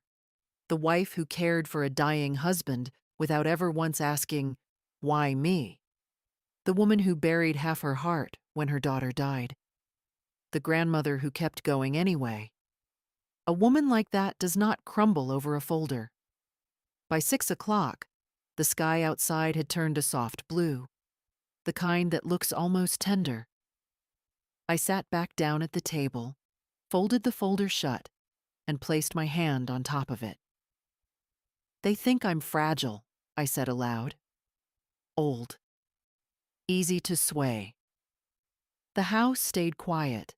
The wife who cared for a dying husband without ever once asking, "Why me?" The woman who buried half her heart when her daughter died. The grandmother who kept going anyway. A woman like that does not crumble over a folder. By 6 o'clock, the sky outside had turned a soft blue, the kind that looks almost tender. I sat back down at the table, folded the folder shut, and placed my hand on top of it. They think I'm fragile, I said aloud. Old. Easy to sway. The house stayed quiet,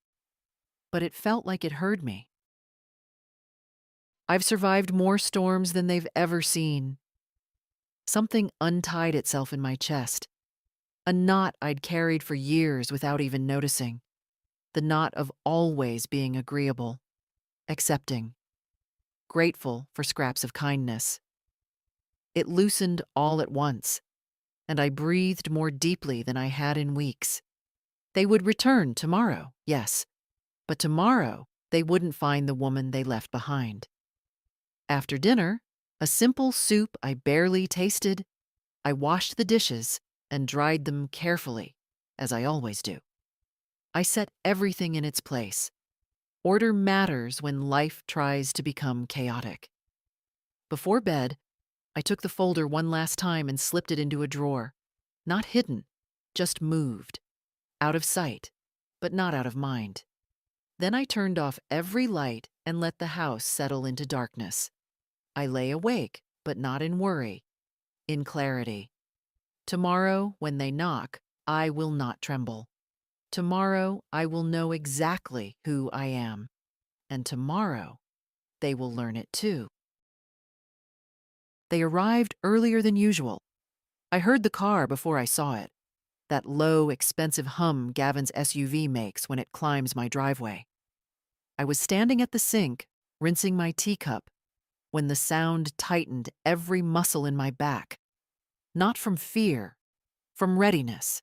but it felt like it heard me. I've survived more storms than they've ever seen. Something untied itself in my chest, a knot I'd carried for years without even noticing, the knot of always being agreeable, accepting, grateful for scraps of kindness. It loosened all at once, and I breathed more deeply than I had in weeks. They would return tomorrow, yes, but tomorrow they wouldn't find the woman they left behind. After dinner, a simple soup I barely tasted, I washed the dishes and dried them carefully, as I always do. I set everything in its place. Order matters when life tries to become chaotic. Before bed, I took the folder one last time and slipped it into a drawer. Not hidden, just moved. Out of sight, but not out of mind. Then I turned off every light and let the house settle into darkness. I lay awake, but not in worry, in clarity. Tomorrow, when they knock, I will not tremble. Tomorrow, I will know exactly who I am. And tomorrow, they will learn it too. They arrived earlier than usual. I heard the car before I saw it. That low, expensive hum Gavin's SUV makes when it climbs my driveway. I was standing at the sink, rinsing my teacup, when the sound tightened every muscle in my back. Not from fear, from readiness.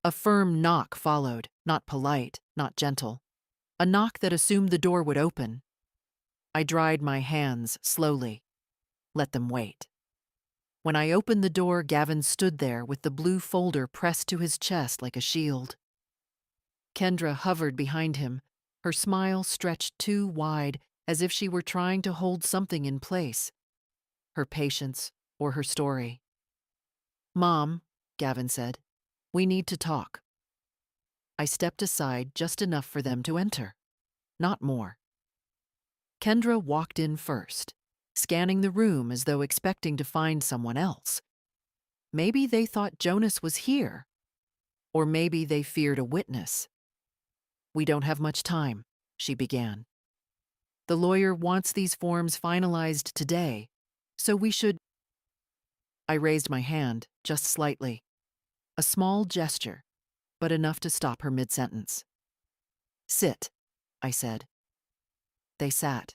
A firm knock followed, not polite, not gentle. A knock that assumed the door would open. I dried my hands slowly. Let them wait. When I opened the door, Gavin stood there with the blue folder pressed to his chest like a shield. Kendra hovered behind him, her smile stretched too wide, as if she were trying to hold something in place. Her patience or her story. "Mom," Gavin said, "we need to talk." I stepped aside just enough for them to enter. Not more. Kendra walked in first, scanning the room as though expecting to find someone else. Maybe they thought Jonas was here, or maybe they feared a witness. "We don't have much time," she began. "The lawyer wants these forms finalized today, so we should—" I raised my hand, just slightly. A small gesture, but enough to stop her mid-sentence. "Sit," I said. They sat.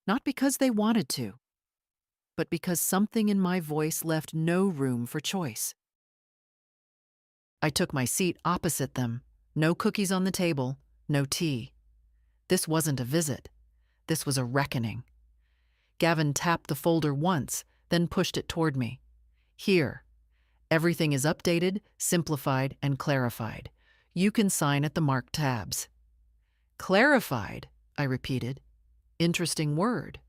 Not because they wanted to, but because something in my voice left no room for choice. I took my seat opposite them. No cookies on the table, no tea. This wasn't a visit. This was a reckoning. Gavin tapped the folder once, then pushed it toward me. "Here. Everything is updated, simplified, and clarified. You can sign at the marked tabs." "Clarified," I repeated. "Interesting word."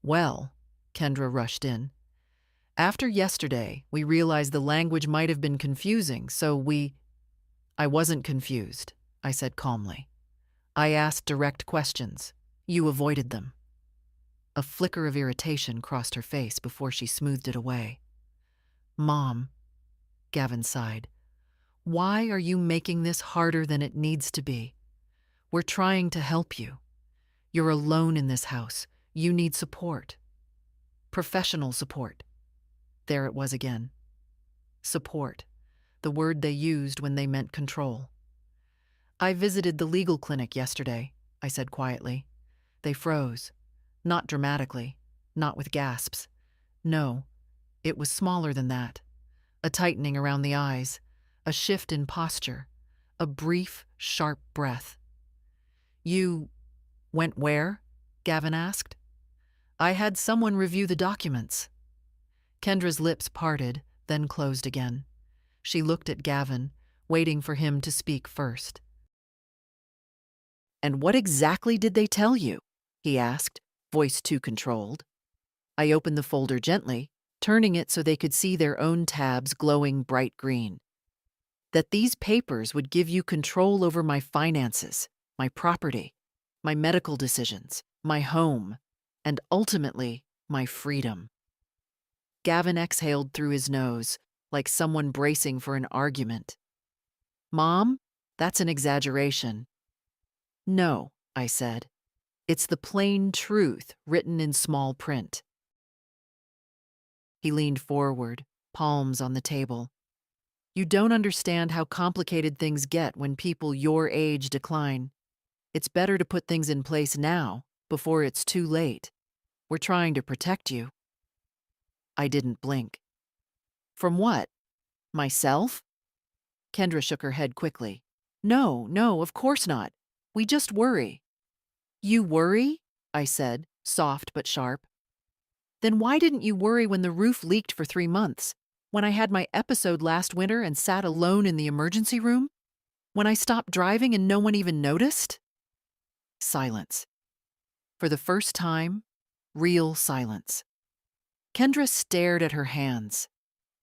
"Well," Kendra rushed in, "after yesterday, we realized the language might have been confusing, so we—" "I wasn't confused," I said calmly. "I asked direct questions. You avoided them." A flicker of irritation crossed her face before she smoothed it away. "Mom," Gavin sighed, "why are you making this harder than it needs to be? We're trying to help you. You're alone in this house. You need support. Professional support." There it was again. Support, the word they used when they meant control. "I visited the legal clinic yesterday," I said quietly. They froze. Not dramatically, not with gasps. No, it was smaller than that. A tightening around the eyes, a shift in posture, a brief, sharp breath. "You went where?" Gavin asked. "I had someone review the documents." Kendra's lips parted, then closed again. She looked at Gavin, waiting for him to speak first. "And what exactly did they tell you?" he asked, voice too controlled. I opened the folder gently, turning it so they could see their own tabs glowing bright green. "That these papers would give you control over my finances, my property, my medical decisions, my home, and ultimately, my freedom." Gavin exhaled through his nose, like someone bracing for an argument. "Mom, that's an exaggeration." "No," I said. "It's the plain truth written in small print." He leaned forward, palms on the table. "You don't understand how complicated things get when people your age decline. It's better to put things in place now, before it's too late. We're trying to protect you." I didn't blink. "From what? Myself?" Kendra shook her head quickly. No, of course not. We just worry." "You worry?" I said, soft but sharp. "Then why didn't you worry when the roof leaked for 3 months? When I had my episode last winter and sat alone in the emergency room? When I stopped driving and no one even noticed?" Silence. For the first time, real silence. Kendra stared at her hands.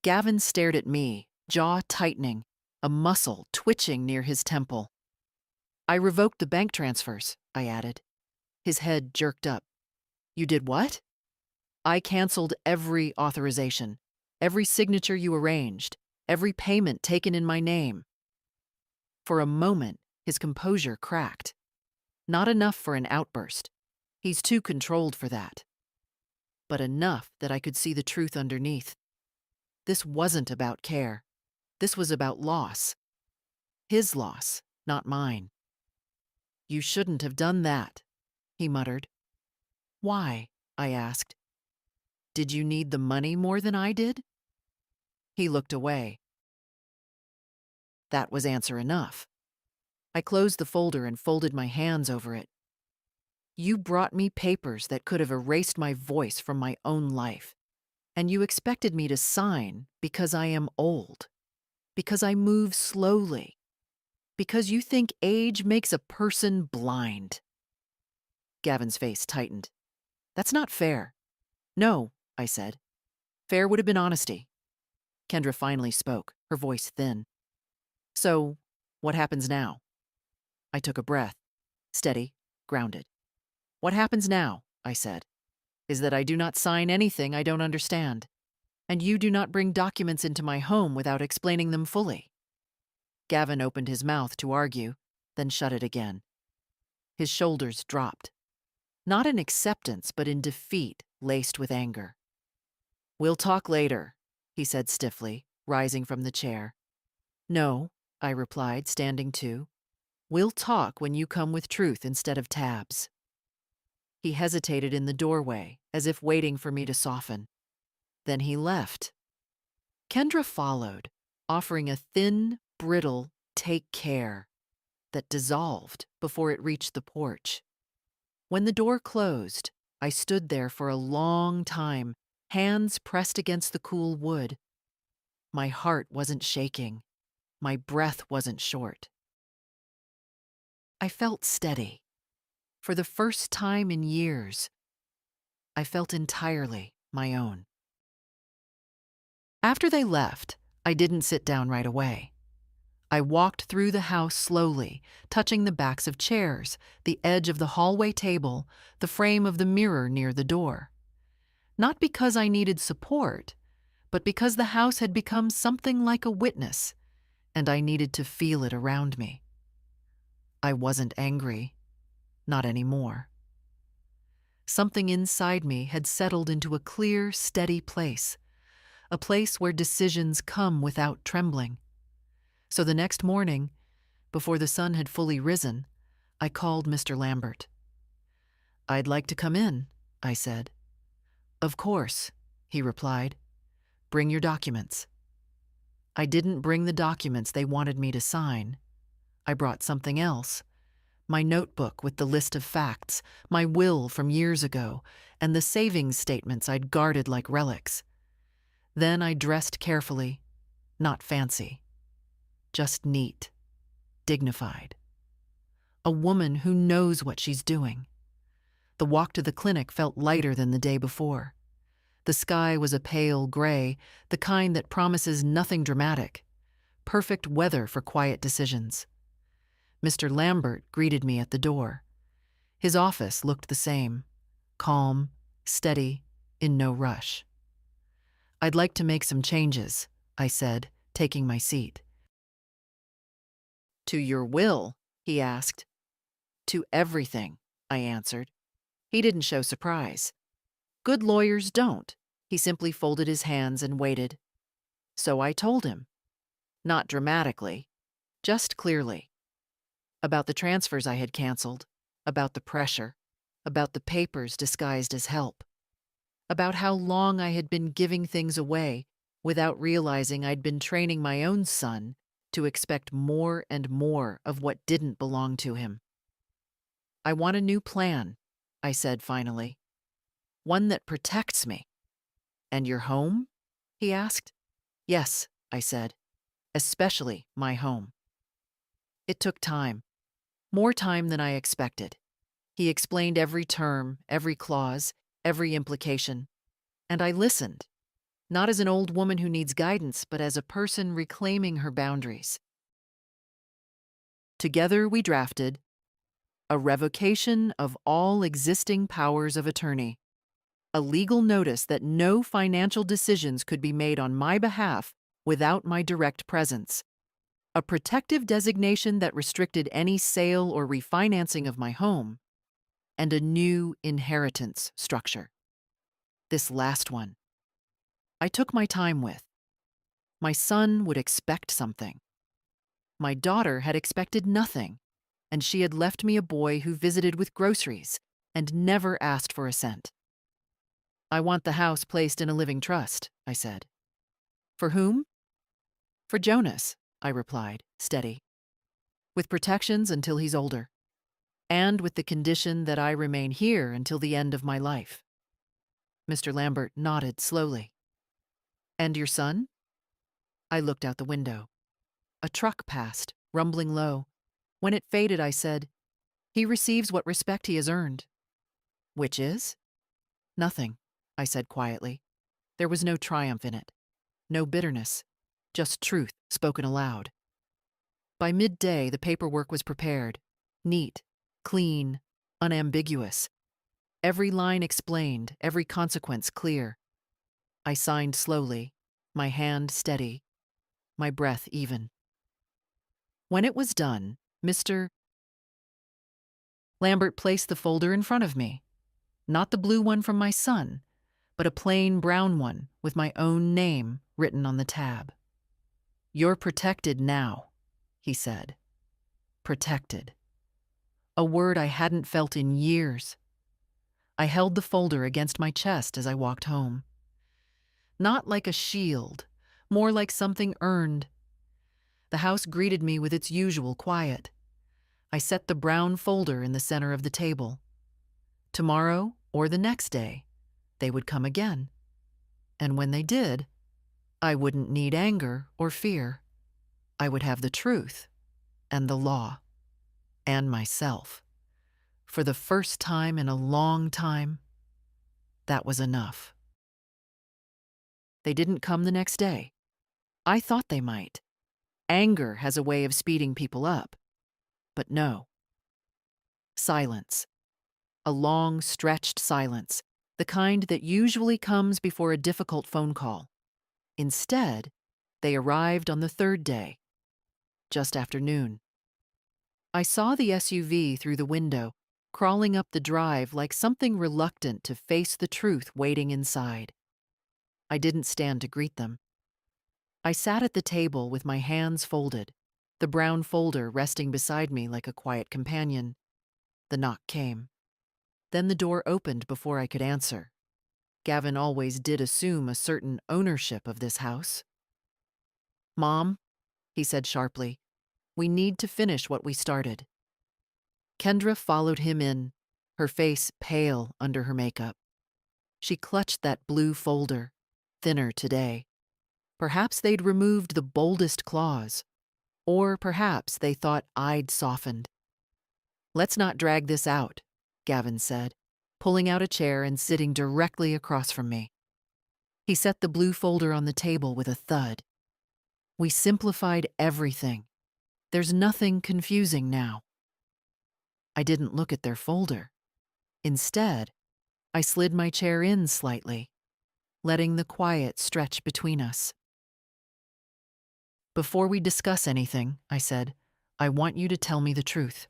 Gavin stared at me, jaw tightening, a muscle twitching near his temple. I revoked the bank transfers, I added. His head jerked up. You did what? I canceled every authorization, every signature you arranged, every payment taken in my name. For a moment, his composure cracked. Not enough for an outburst. He's too controlled for that. But enough that I could see the truth underneath. This wasn't about care. This was about loss. His loss, not mine. You shouldn't have done that, he muttered. Why? I asked. Did you need the money more than I did? He looked away. That was answer enough. I closed the folder and folded my hands over it. You brought me papers that could have erased my voice from my own life. And you expected me to sign because I am old, because I move slowly, because you think age makes a person blind. Gavin's face tightened. That's not fair. No, I said. Fair would have been honesty. Kendra finally spoke, her voice thin. So, what happens now? I took a breath, steady, grounded. What happens now, I said, is that I do not sign anything I don't understand, and you do not bring documents into my home without explaining them fully. Gavin opened his mouth to argue, then shut it again. His shoulders dropped. Not in acceptance, but in defeat laced with anger. We'll talk later, he said stiffly, rising from the chair. No, I replied, standing too. We'll talk when you come with truth instead of tabs. He hesitated in the doorway, as if waiting for me to soften. Then he left. Kendra followed, offering a thin, brittle "take care" that dissolved before it reached the porch. When the door closed, I stood there for a long time, hands pressed against the cool wood. My heart wasn't shaking. My breath wasn't short. I felt steady. For the first time in years, I felt entirely my own. After they left, I didn't sit down right away. I walked through the house slowly, touching the backs of chairs, the edge of the hallway table, the frame of the mirror near the door. Not because I needed support, but because the house had become something like a witness, and I needed to feel it around me. I wasn't angry. Not anymore. Something inside me had settled into a clear, steady place, a place where decisions come without trembling. So the next morning, before the sun had fully risen, I called Mr. Lambert. I'd like to come in, I said. Of course, he replied. Bring your documents. I didn't bring the documents they wanted me to sign. I brought something else. My notebook with the list of facts, my will from years ago, and the savings statements I'd guarded like relics. Then I dressed carefully, not fancy, just neat, dignified. A woman who knows what she's doing. The walk to the clinic felt lighter than the day before. The sky was a pale gray, the kind that promises nothing dramatic. Perfect weather for quiet decisions. Mr. Lambert greeted me at the door. His office looked the same, calm, steady, in no rush. I'd like to make some changes, I said, taking my seat. To your will? He asked. To everything, I answered. He didn't show surprise. Good lawyers don't. He simply folded his hands and waited. So I told him. Not dramatically, just clearly. About the transfers I had canceled, about the pressure, about the papers disguised as help, about how long I had been giving things away without realizing I'd been training my own son to expect more and more of what didn't belong to him. I want a new plan, I said finally. One that protects me. And your home? He asked. Yes, I said. Especially my home. It took time. More time than I expected. He explained every term, every clause, every implication. And I listened, not as an old woman who needs guidance, but as a person reclaiming her boundaries. Together we drafted a revocation of all existing powers of attorney, a legal notice that no financial decisions could be made on my behalf without my direct presence, a protective designation that restricted any sale or refinancing of my home, and a new inheritance structure. This last one, I took my time with. My son would expect something. My daughter had expected nothing, and she had left me a boy who visited with groceries and never asked for a cent. I want the house placed in a living trust, I said. For whom? For Jonas, I replied, steady. With protections until he's older, and with the condition that I remain here until the end of my life. Mr. Lambert nodded slowly. And your son? I looked out the window. A truck passed, rumbling low. When it faded, I said, he receives what respect he has earned. Which is? Nothing, I said quietly. There was no triumph in it, no bitterness, just truth spoken aloud. By midday, the paperwork was prepared, neat, clean, unambiguous. Every line explained, every consequence clear. I signed slowly, my hand steady, my breath even. When it was done, Mr. Lambert placed the folder in front of me. Not the blue one from my son, but a plain brown one with my own name written on the tab. You're protected now, he said. Protected. A word I hadn't felt in years. I held the folder against my chest as I walked home. Not like a shield, more like something earned. The house greeted me with its usual quiet. I set the brown folder in the center of the table. Tomorrow, or the next day, they would come again. And when they did, I wouldn't need anger or fear. I would have the truth, and the law, and myself. For the first time in a long time, that was enough. They didn't come the next day. I thought they might. Anger has a way of speeding people up. But no. Silence. A long, stretched silence, the kind that usually comes before a difficult phone call. Instead, they arrived on the third day, just after noon. I saw the SUV through the window, crawling up the drive like something reluctant to face the truth waiting inside. I didn't stand to greet them. I sat at the table with my hands folded, the brown folder resting beside me like a quiet companion. The knock came. Then the door opened before I could answer. Gavin always did assume a certain ownership of this house. Mom, he said sharply, we need to finish what we started. Kendra followed him in, her face pale under her makeup. She clutched that blue folder, thinner today. Perhaps they'd removed the boldest clause, or perhaps they thought I'd softened. Let's not drag this out, Gavin said, pulling out a chair and sitting directly across from me. He set the blue folder on the table with a thud. We simplified everything. There's nothing confusing now. I didn't look at their folder. Instead, I slid my chair in slightly, letting the quiet stretch between us. Before we discuss anything, I said, I want you to tell me the truth.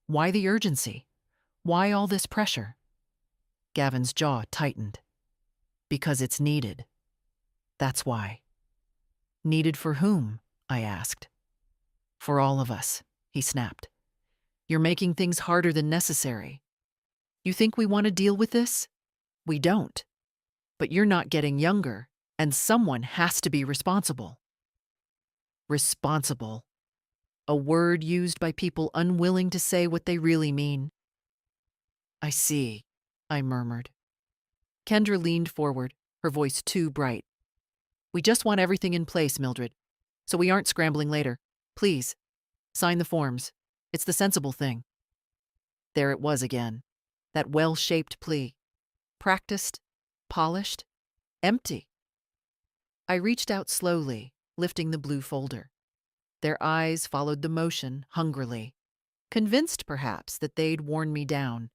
Why the urgency? Why all this pressure? Gavin's jaw tightened. Because it's needed. That's why. Needed for whom? I asked. For all of us, he snapped. You're making things harder than necessary. You think we want to deal with this? We don't. But you're not getting younger, and someone has to be responsible. Responsible. A word used by people unwilling to say what they really mean. I see, I murmured. Kendra leaned forward, her voice too bright. We just want everything in place, Mildred, so we aren't scrambling later. Please, sign the forms. It's the sensible thing. There it was again, that well-shaped plea. Practiced, polished, empty. I reached out slowly, lifting the blue folder. Their eyes followed the motion hungrily, convinced perhaps that they'd worn me down.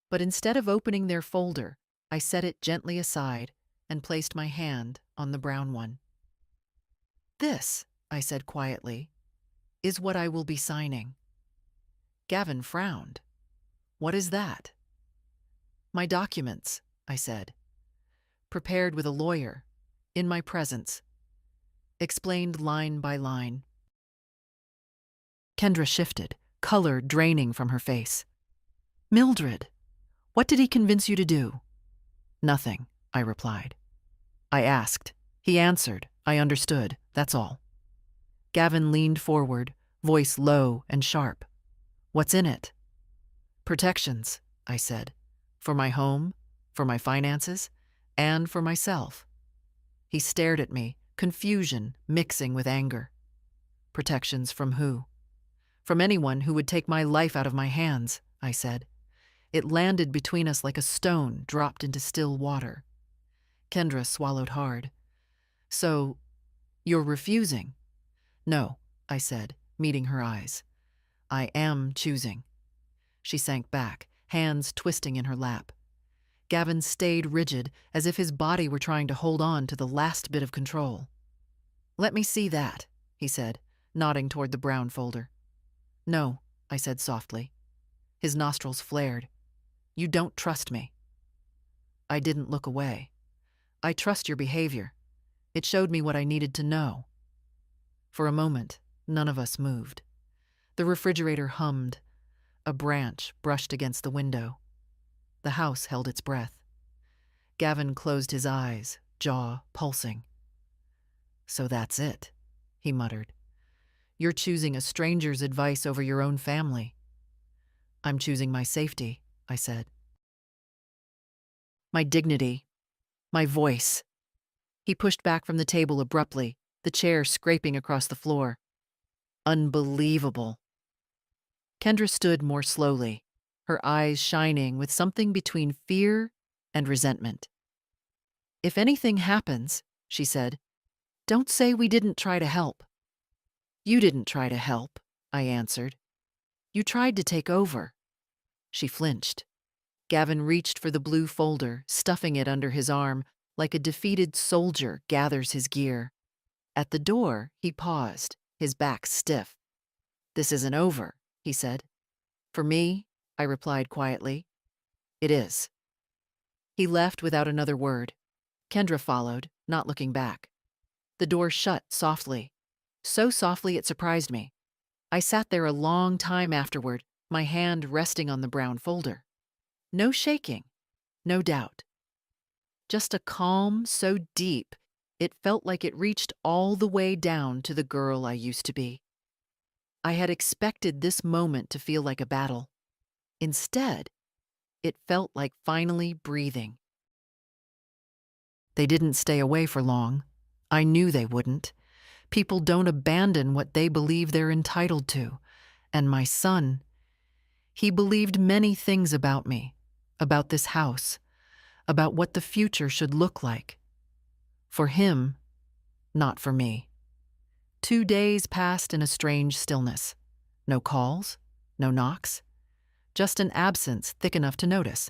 But instead of opening their folder, I set it gently aside and placed my hand on the brown one. "This," I said quietly, "is what I will be signing." Gavin frowned. "What is that?" "My documents," I said. "Prepared with a lawyer, in my presence." Explained line by line. Kendra shifted, color draining from her face. "Mildred, what did he convince you to do?" "Nothing," I replied. "I asked. He answered. I understood. That's all." Gavin leaned forward, voice low and sharp. "What's in it?" "Protections," I said. "For my home, for my finances, and for myself." He stared at me, confusion mixing with anger. "Protections from who?" "From anyone who would take my life out of my hands," I said. It landed between us like a stone dropped into still water. Kendra swallowed hard. "So, you're refusing?" "No," I said, meeting her eyes. "I am choosing." She sank back, hands twisting in her lap. Gavin stayed rigid, as if his body were trying to hold on to the last bit of control. "Let me see that," he said, nodding toward the brown folder. "No," I said softly. His nostrils flared. "You don't trust me." I didn't look away. "I trust your behavior. It showed me what I needed to know." For a moment, none of us moved. The refrigerator hummed. A branch brushed against the window. The house held its breath. Gavin closed his eyes, jaw pulsing. "So that's it," he muttered. "You're choosing a stranger's advice over your own family." "I'm choosing my safety," I said. "My dignity. My voice." He pushed back from the table abruptly, the chair scraping across the floor. "Unbelievable." Kendra stood more slowly, her eyes shining with something between fear and resentment. "If anything happens," she said, "don't say we didn't try to help." "You didn't try to help," I answered. "You tried to take over." She flinched. Gavin reached for the blue folder, stuffing it under his arm like a defeated soldier gathers his gear. At the door, he paused, his back stiff. "This isn't over," he said. "For me," I replied quietly, "it is." He left without another word. Kendra followed, not looking back. The door shut softly. So softly it surprised me. I sat there a long time afterward, my hand resting on the brown folder. No shaking, no doubt. Just a calm so deep, it felt like it reached all the way down to the girl I used to be. I had expected this moment to feel like a battle. Instead, it felt like finally breathing. They didn't stay away for long. I knew they wouldn't. People don't abandon what they believe they're entitled to. And my son, he believed many things about me, about this house, about what the future should look like. For him, not for me. 2 days passed in a strange stillness. No calls, no knocks, just an absence thick enough to notice.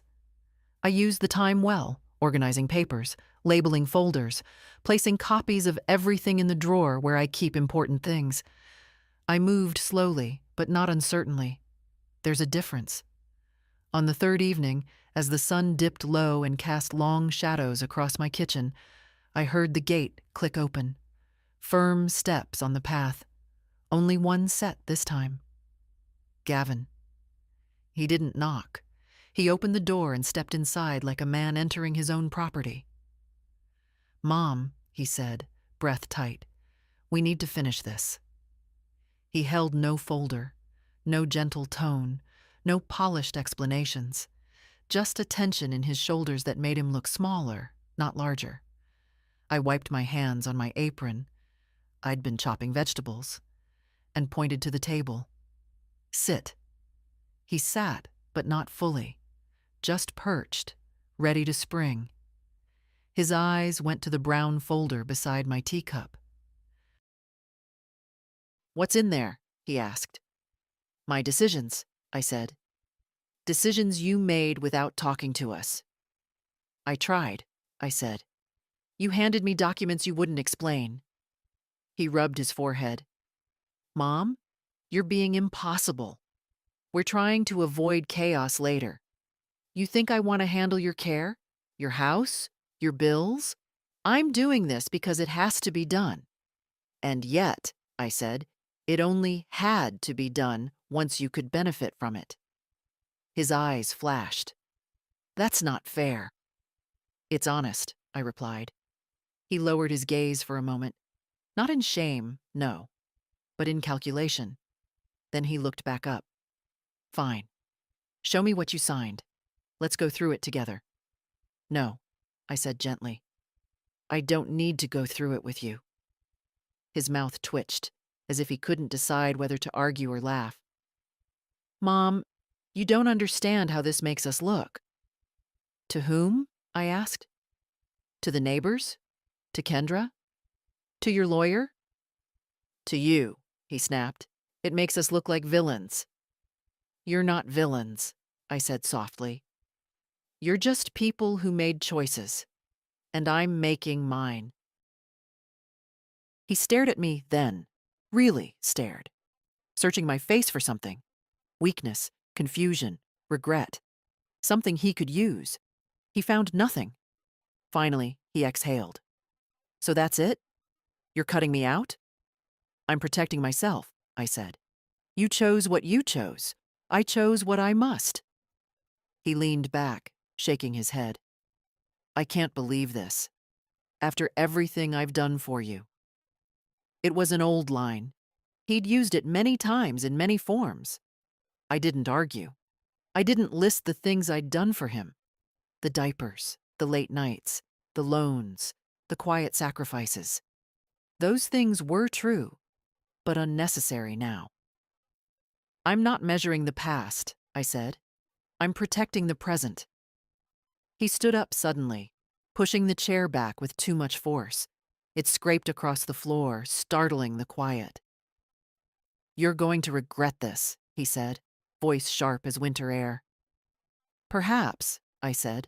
I used the time well, organizing papers, labeling folders, placing copies of everything in the drawer where I keep important things. I moved slowly, but not uncertainly. There's a difference. On the third evening, as the sun dipped low and cast long shadows across my kitchen, I heard the gate click open. Firm steps on the path. Only one set this time. Gavin. He didn't knock. He opened the door and stepped inside like a man entering his own property. "Mom," he said, breath tight, "we need to finish this." He held no folder, no gentle tone, no polished explanations, just a tension in his shoulders that made him look smaller, not larger. I wiped my hands on my apron. I'd been chopping vegetables, and pointed to the table. "Sit." He sat, but not fully, just perched, ready to spring. His eyes went to the brown folder beside my teacup. "What's in there?" he asked. "My decisions," I said. "Decisions you made without talking to us." "I tried," I said. "You handed me documents you wouldn't explain." He rubbed his forehead. "Mom, you're being impossible. We're trying to avoid chaos later. You think I want to handle your care, your house, your bills? I'm doing this because it has to be done." "And yet," I said, "it only had to be done once you could benefit from it." His eyes flashed. "That's not fair." "It's honest," I replied. He lowered his gaze for a moment. Not in shame, no, but in calculation. Then he looked back up. "Fine. Show me what you signed. Let's go through it together." "No," I said gently. "I don't need to go through it with you." His mouth twitched, as if he couldn't decide whether to argue or laugh. "Mom, you don't understand how this makes us look." "To whom?" I asked. "To the neighbors? To Kendra? To your lawyer?" "To you," he snapped. "It makes us look like villains." "You're not villains," I said softly. "You're just people who made choices, and I'm making mine." He stared at me then, really stared, searching my face for something. Weakness, confusion, regret. Something he could use. He found nothing. Finally, he exhaled. "So that's it? You're cutting me out?" "I'm protecting myself," I said. "You chose what you chose. I chose what I must." He leaned back, shaking his head. "I can't believe this. After everything I've done for you." It was an old line. He'd used it many times in many forms. I didn't argue. I didn't list the things I'd done for him. The diapers, the late nights, the loans, the quiet sacrifices. Those things were true, but unnecessary now. "I'm not measuring the past," I said. "I'm protecting the present." He stood up suddenly, pushing the chair back with too much force. It scraped across the floor, startling the quiet. "You're going to regret this," he said, voice sharp as winter air. "Perhaps," I said,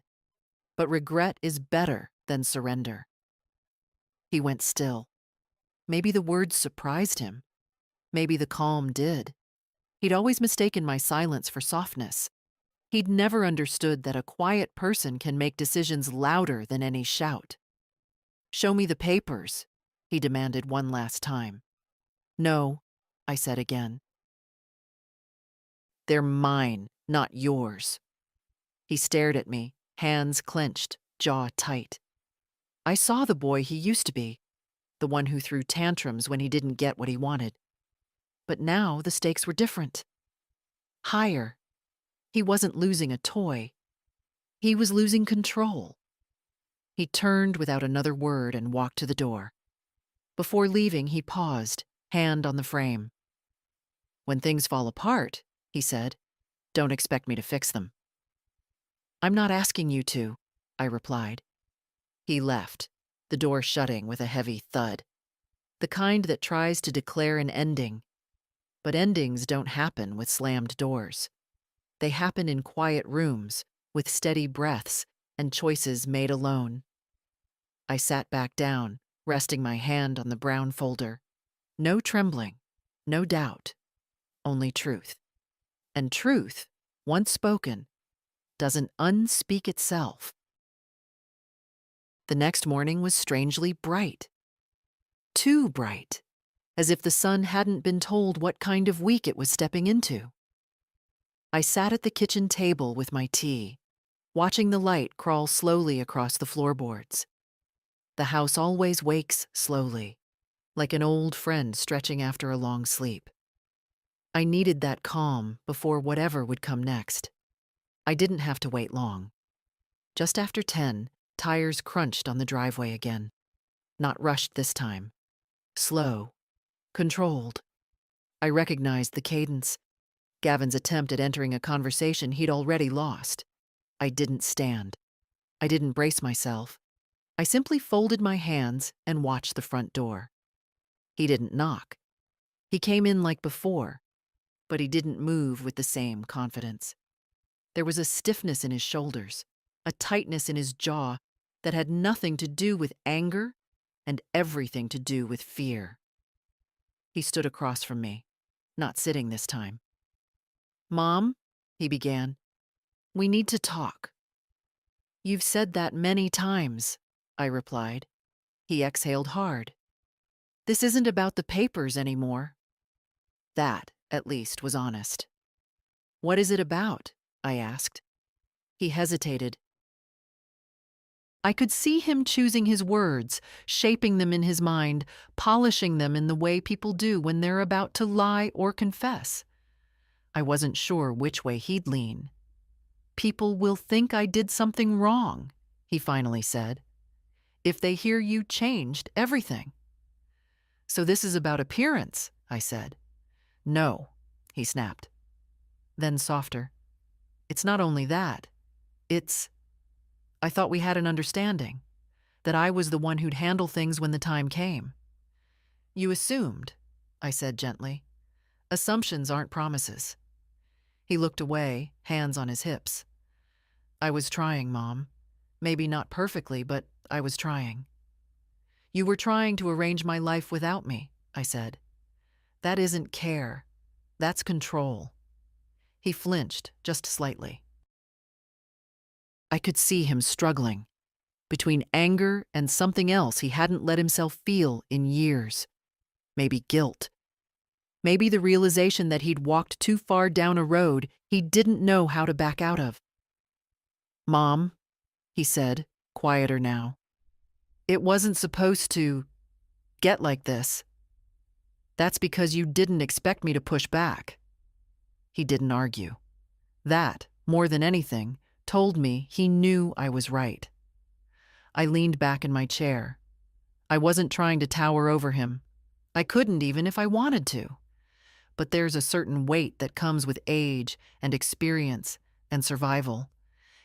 "but regret is better than surrender." He went still. Maybe the words surprised him. Maybe the calm did. He'd always mistaken my silence for softness. He'd never understood that a quiet person can make decisions louder than any shout. "Show me the papers," he demanded one last time. "No," I said again. "They're mine, not yours." He stared at me, hands clenched, jaw tight. I saw the boy he used to be, the one who threw tantrums when he didn't get what he wanted. But now the stakes were different. Higher. He wasn't losing a toy. He was losing control. He turned without another word and walked to the door. Before leaving, he paused, hand on the frame. "When things fall apart," he said, "don't expect me to fix them." "I'm not asking you to," I replied. He left, the door shutting with a heavy thud. The kind that tries to declare an ending. But endings don't happen with slammed doors. They happen in quiet rooms, with steady breaths and choices made alone. I sat back down, resting my hand on the brown folder. No trembling, no doubt, only truth. And truth, once spoken, doesn't unspeak itself. The next morning was strangely bright. Too bright, as if the sun hadn't been told what kind of week it was stepping into. I sat at the kitchen table with my tea, watching the light crawl slowly across the floorboards. The house always wakes slowly, like an old friend stretching after a long sleep. I needed that calm before whatever would come next. I didn't have to wait long. Just after 10, tires crunched on the driveway again. Not rushed this time. Slow. Controlled. I recognized the cadence. Gavin's attempt at entering a conversation he'd already lost. I didn't stand. I didn't brace myself. I simply folded my hands and watched the front door. He didn't knock. He came in like before, but he didn't move with the same confidence. There was a stiffness in his shoulders, a tightness in his jaw that had nothing to do with anger and everything to do with fear. He stood across from me, not sitting this time. "Mom," he began, "we need to talk." "You've said that many times," I replied. He exhaled hard. "This isn't about the papers anymore." That, at least, was honest. "What is it about?" I asked. He hesitated. I could see him choosing his words, shaping them in his mind, polishing them in the way people do when they're about to lie or confess. I wasn't sure which way he'd lean. "People will think I did something wrong," he finally said, "if they hear you changed everything." "So this is about appearance," I said. "No," he snapped. Then softer. "It's not only that. I thought we had an understanding, that I was the one who'd handle things when the time came." "You assumed," I said gently. "Assumptions aren't promises." He looked away, hands on his hips. "I was trying, Mom. Maybe not perfectly, but I was trying." "You were trying to arrange my life without me," I said. "That isn't care. That's control." He flinched, just slightly. I could see him struggling between anger and something else he hadn't let himself feel in years. Maybe guilt. Maybe the realization that he'd walked too far down a road he didn't know how to back out of. "Mom," he said, quieter now, "it wasn't supposed to get like this. That's because you didn't expect me to push back." He didn't argue. That, more than anything, told me he knew I was right. I leaned back in my chair. I wasn't trying to tower over him. I couldn't even if I wanted to. But there's a certain weight that comes with age and experience and survival.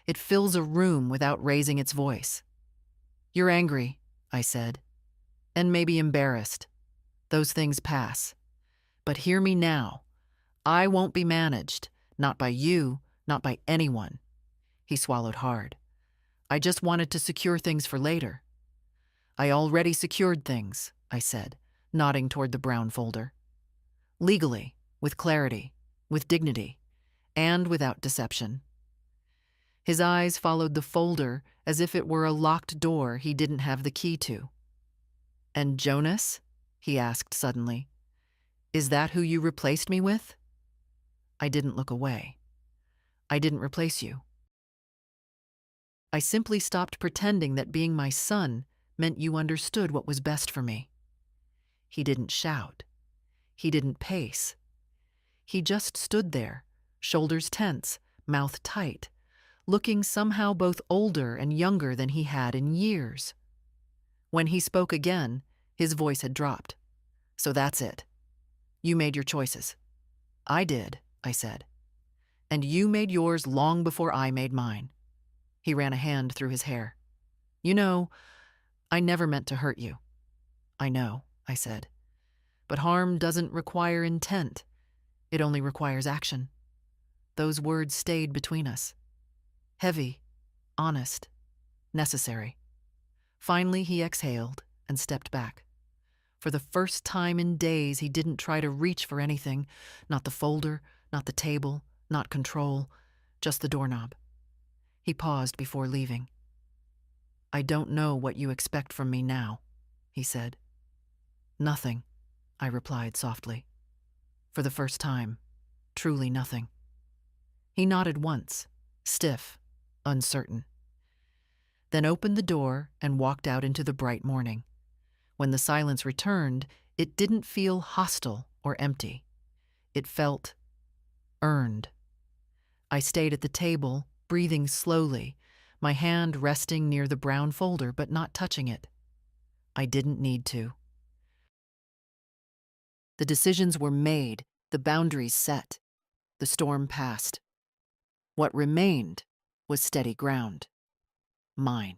It fills a room without raising its voice. "You're angry," I said, "and maybe embarrassed. Those things pass. But hear me now. I won't be managed, not by you, not by anyone." He swallowed hard. "I just wanted to secure things for later." "I already secured things," I said, nodding toward the brown folder. "Legally, with clarity, with dignity, and without deception." His eyes followed the folder as if it were a locked door he didn't have the key to. "And Jonas?" he asked suddenly. "Is that who you replaced me with?" I didn't look away. "I didn't replace you. I simply stopped pretending that being my son meant you understood what was best for me." He didn't shout. He didn't pace. He just stood there, shoulders tense, mouth tight, looking somehow both older and younger than he had in years. When he spoke again, his voice had dropped. "So that's it. You made your choices." "I did," I said. "And you made yours long before I made mine." He ran a hand through his hair. "You know, I never meant to hurt you." "I know," I said. "But harm doesn't require intent. It only requires action." Those words stayed between us. Heavy, honest, necessary. Finally, he exhaled and stepped back. For the first time in days, he didn't try to reach for anything. Not the folder, not the table, not control, just the doorknob. He paused before leaving. "I don't know what you expect from me now," he said. "Nothing," I replied softly. "For the first time, truly nothing." He nodded once, stiff, uncertain. Then opened the door and walked out into the bright morning. When the silence returned, it didn't feel hostile or empty. It felt earned. I stayed at the table, breathing slowly, my hand resting near the brown folder but not touching it. I didn't need to. The decisions were made, the boundaries set. The storm passed. What remained was steady ground. Mine.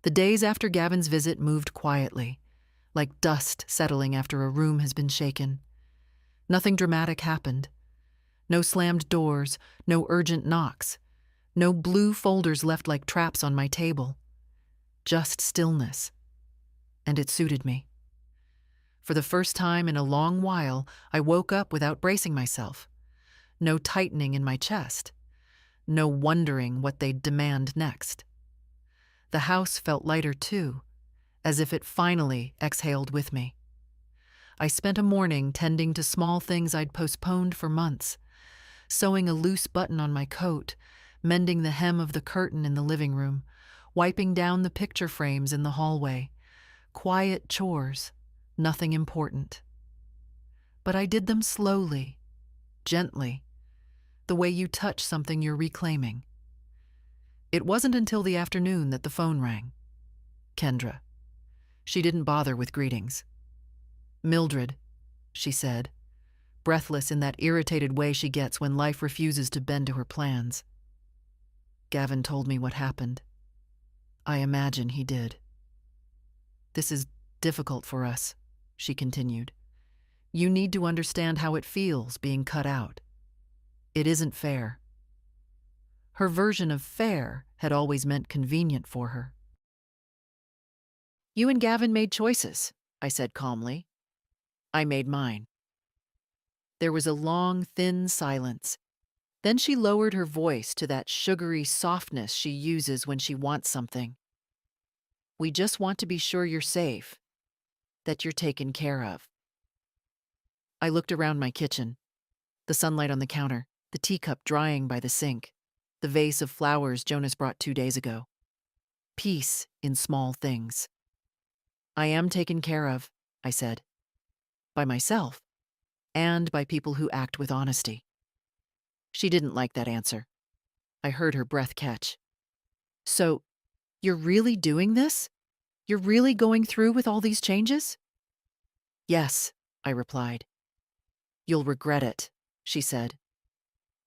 The days after Gavin's visit moved quietly, like dust settling after a room has been shaken. Nothing dramatic happened. No slammed doors, no urgent knocks, no blue folders left like traps on my table. Just stillness. And it suited me. For the first time in a long while, I woke up without bracing myself. No tightening in my chest. No wondering what they'd demand next. The house felt lighter too, as if it finally exhaled with me. I spent a morning tending to small things I'd postponed for months, sewing a loose button on my coat, mending the hem of the curtain in the living room, wiping down the picture frames in the hallway. Quiet chores, nothing important. But I did them slowly, gently, the way you touch something you're reclaiming. It wasn't until the afternoon that the phone rang. Kendra. She didn't bother with greetings. "Mildred," she said, breathless in that irritated way she gets when life refuses to bend to her plans. "Gavin told me what happened. I imagine he did. This is difficult for us," she continued. "You need to understand how it feels being cut out. It isn't fair." Her version of fair had always meant convenient for her. "You and Gavin made choices," I said calmly. "I made mine." There was a long, thin silence. Then she lowered her voice to that sugary softness she uses when she wants something. "We just want to be sure you're safe, that you're taken care of." I looked around my kitchen. The sunlight on the counter, the teacup drying by the sink, the vase of flowers Jonas brought 2 days ago. Peace in small things. "I am taken care of," I said. "By myself, and by people who act with honesty." She didn't like that answer. I heard her breath catch. "So, you're really doing this? You're really going through with all these changes?" "Yes," I replied. "You'll regret it," she said,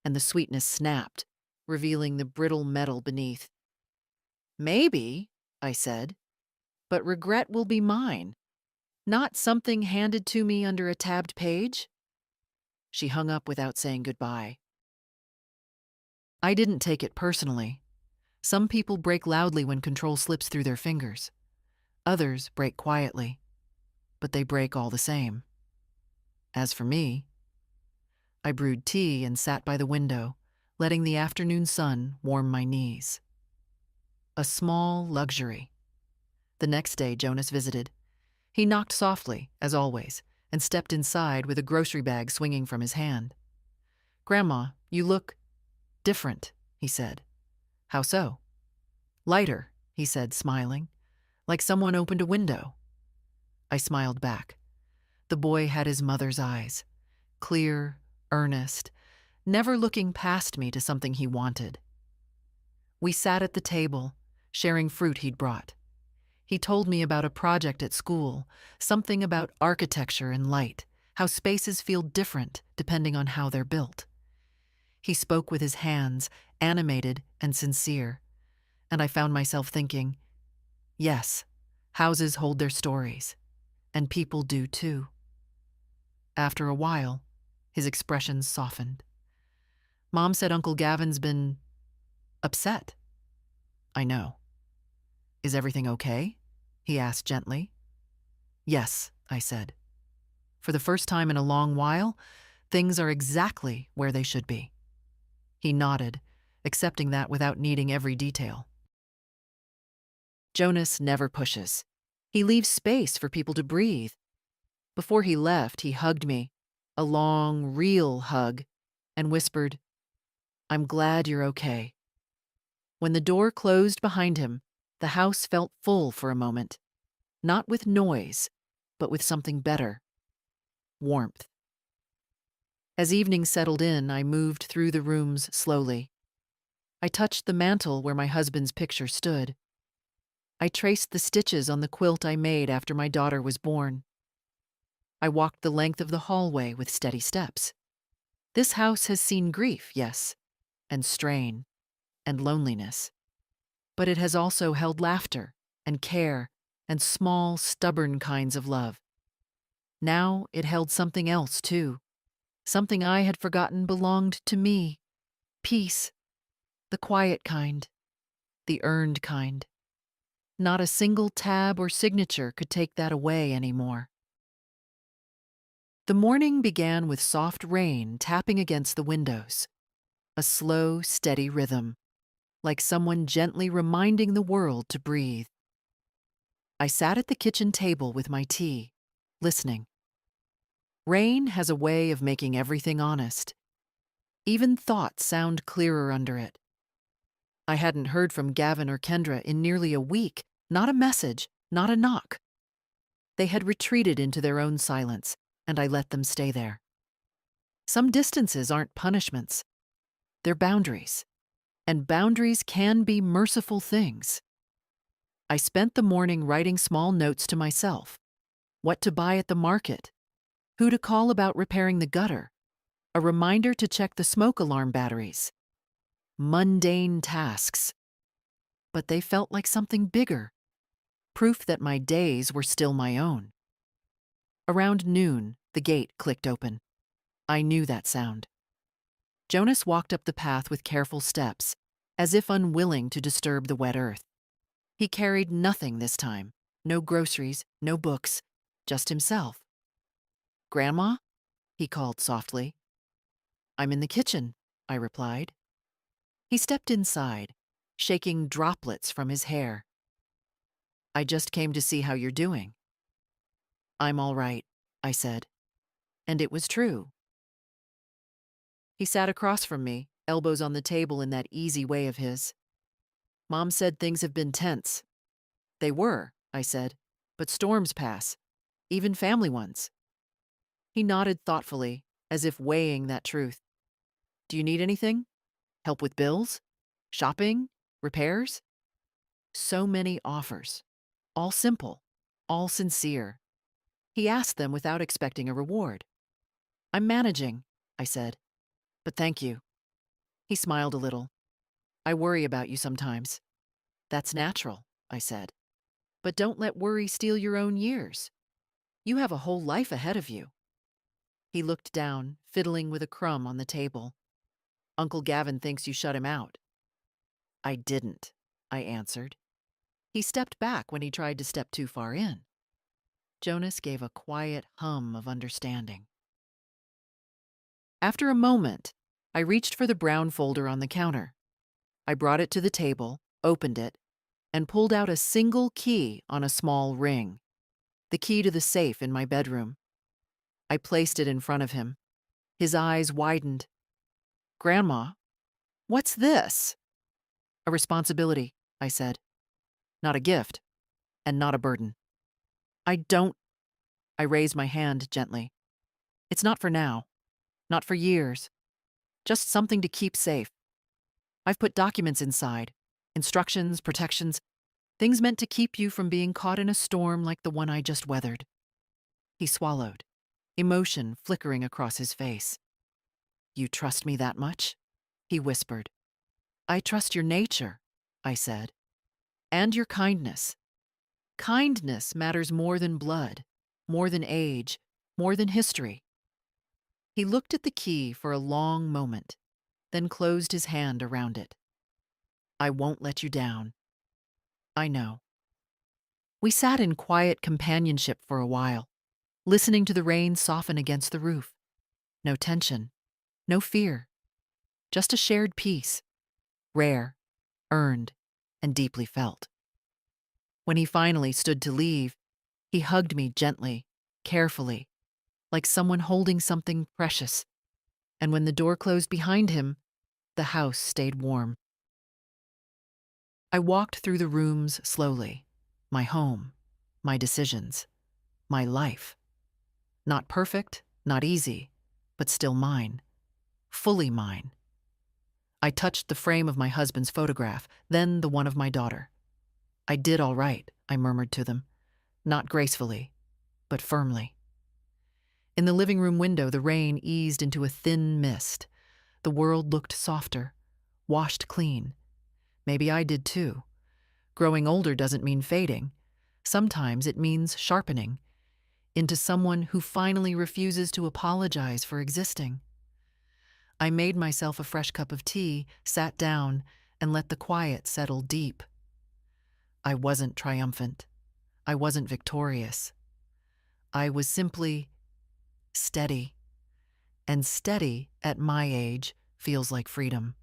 and the sweetness snapped, revealing the brittle metal beneath. "Maybe," I said, "but regret will be mine, not something handed to me under a tabbed page." She hung up without saying goodbye. I didn't take it personally. Some people break loudly when control slips through their fingers. Others break quietly, but they break all the same. As for me, I brewed tea and sat by the window, letting the afternoon sun warm my knees. A small luxury. The next day, Jonas visited. He knocked softly, as always, and stepped inside with a grocery bag swinging from his hand. "Grandma, you look different," he said. "How so?" "Lighter," he said, smiling, "like someone opened a window." I smiled back. The boy had his mother's eyes, clear, earnest, never looking past me to something he wanted. We sat at the table, sharing fruit he'd brought. He told me about a project at school, something about architecture and light, how spaces feel different depending on how they're built. He spoke with his hands, animated and sincere, and I found myself thinking, yes, houses hold their stories, and people do too. After a while, his expressions softened. "Mom said Uncle Gavin's been upset." "I know." "Is everything okay?" he asked gently. "Yes," I said. "For the first time in a long while, things are exactly where they should be." He nodded, accepting that without needing every detail. Jonas never pushes. He leaves space for people to breathe. Before he left, he hugged me, a long, real hug, and whispered, "I'm glad you're okay." When the door closed behind him, the house felt full for a moment, not with noise, but with something better: warmth. As evening settled in, I moved through the rooms slowly. I touched the mantel where my husband's picture stood. I traced the stitches on the quilt I made after my daughter was born. I walked the length of the hallway with steady steps. This house has seen grief, yes, and strain, and loneliness. But it has also held laughter, and care, and small, stubborn kinds of love. Now it held something else, too. Something I had forgotten belonged to me. Peace. The quiet kind. The earned kind. Not a single tab or signature could take that away anymore. The morning began with soft rain tapping against the windows. A slow, steady rhythm, like someone gently reminding the world to breathe. I sat at the kitchen table with my tea, listening. Rain has a way of making everything honest. Even thoughts sound clearer under it. I hadn't heard from Gavin or Kendra in nearly a week, not a message, not a knock. They had retreated into their own silence, and I let them stay there. Some distances aren't punishments. They're boundaries. And boundaries can be merciful things. I spent the morning writing small notes to myself. What to buy at the market. Who to call about repairing the gutter. A reminder to check the smoke alarm batteries. Mundane tasks. But they felt like something bigger. Proof that my days were still my own. Around noon, the gate clicked open. I knew that sound. Jonas walked up the path with careful steps, as if unwilling to disturb the wet earth. He carried nothing this time. No groceries, no books, just himself. "Grandma?" he called softly. "I'm in the kitchen," I replied. He stepped inside, shaking droplets from his hair. "I just came to see how you're doing." "I'm all right," I said. And it was true. He sat across from me, elbows on the table in that easy way of his. "Mom said things have been tense." "They were," I said, "but storms pass, even family ones." He nodded thoughtfully, as if weighing that truth. "Do you need anything? Help with bills? Shopping? Repairs?" So many offers. All simple, all sincere. He asked them without expecting a reward. "I'm managing," I said. "But thank you." He smiled a little. "I worry about you sometimes." "That's natural," I said. "But don't let worry steal your own years. You have a whole life ahead of you." He looked down, fiddling with a crumb on the table. "Uncle Gavin thinks you shut him out." "I didn't," I answered. He stepped back when he tried to step too far in. Jonas gave a quiet hum of understanding. After a moment, I reached for the brown folder on the counter. I brought it to the table, opened it, and pulled out a single key on a small ring. The key to the safe in my bedroom. I placed it in front of him. His eyes widened. "Grandma, what's this?" "A responsibility," I said. "Not a gift, and not a burden." "I don't—" I raised my hand gently. "It's not for now. Not for years. Just something to keep safe. I've put documents inside. Instructions, protections, things meant to keep you from being caught in a storm like the one I just weathered." He swallowed, emotion flickering across his face. "You trust me that much?" he whispered. "I trust your nature," I said. "And your kindness. Kindness matters more than blood, more than age, more than history." He looked at the key for a long moment, then closed his hand around it. "I won't let you down." "I know." We sat in quiet companionship for a while, listening to the rain soften against the roof. No tension, no fear, just a shared peace, rare, earned, and deeply felt. When he finally stood to leave, he hugged me gently, carefully, like someone holding something precious. And when the door closed behind him, the house stayed warm. I walked through the rooms slowly. My home, my decisions, my life. Not perfect, not easy, but still mine. Fully mine. I touched the frame of my husband's photograph, then the one of my daughter. "I did all right," I murmured to them, not gracefully, but firmly. In the living room window, the rain eased into a thin mist. The world looked softer, washed clean. Maybe I did too. Growing older doesn't mean fading. Sometimes it means sharpening into someone who finally refuses to apologize for existing. I made myself a fresh cup of tea, sat down, and let the quiet settle deep. I wasn't triumphant. I wasn't victorious. I was simply steady. And steady, at my age, feels like freedom.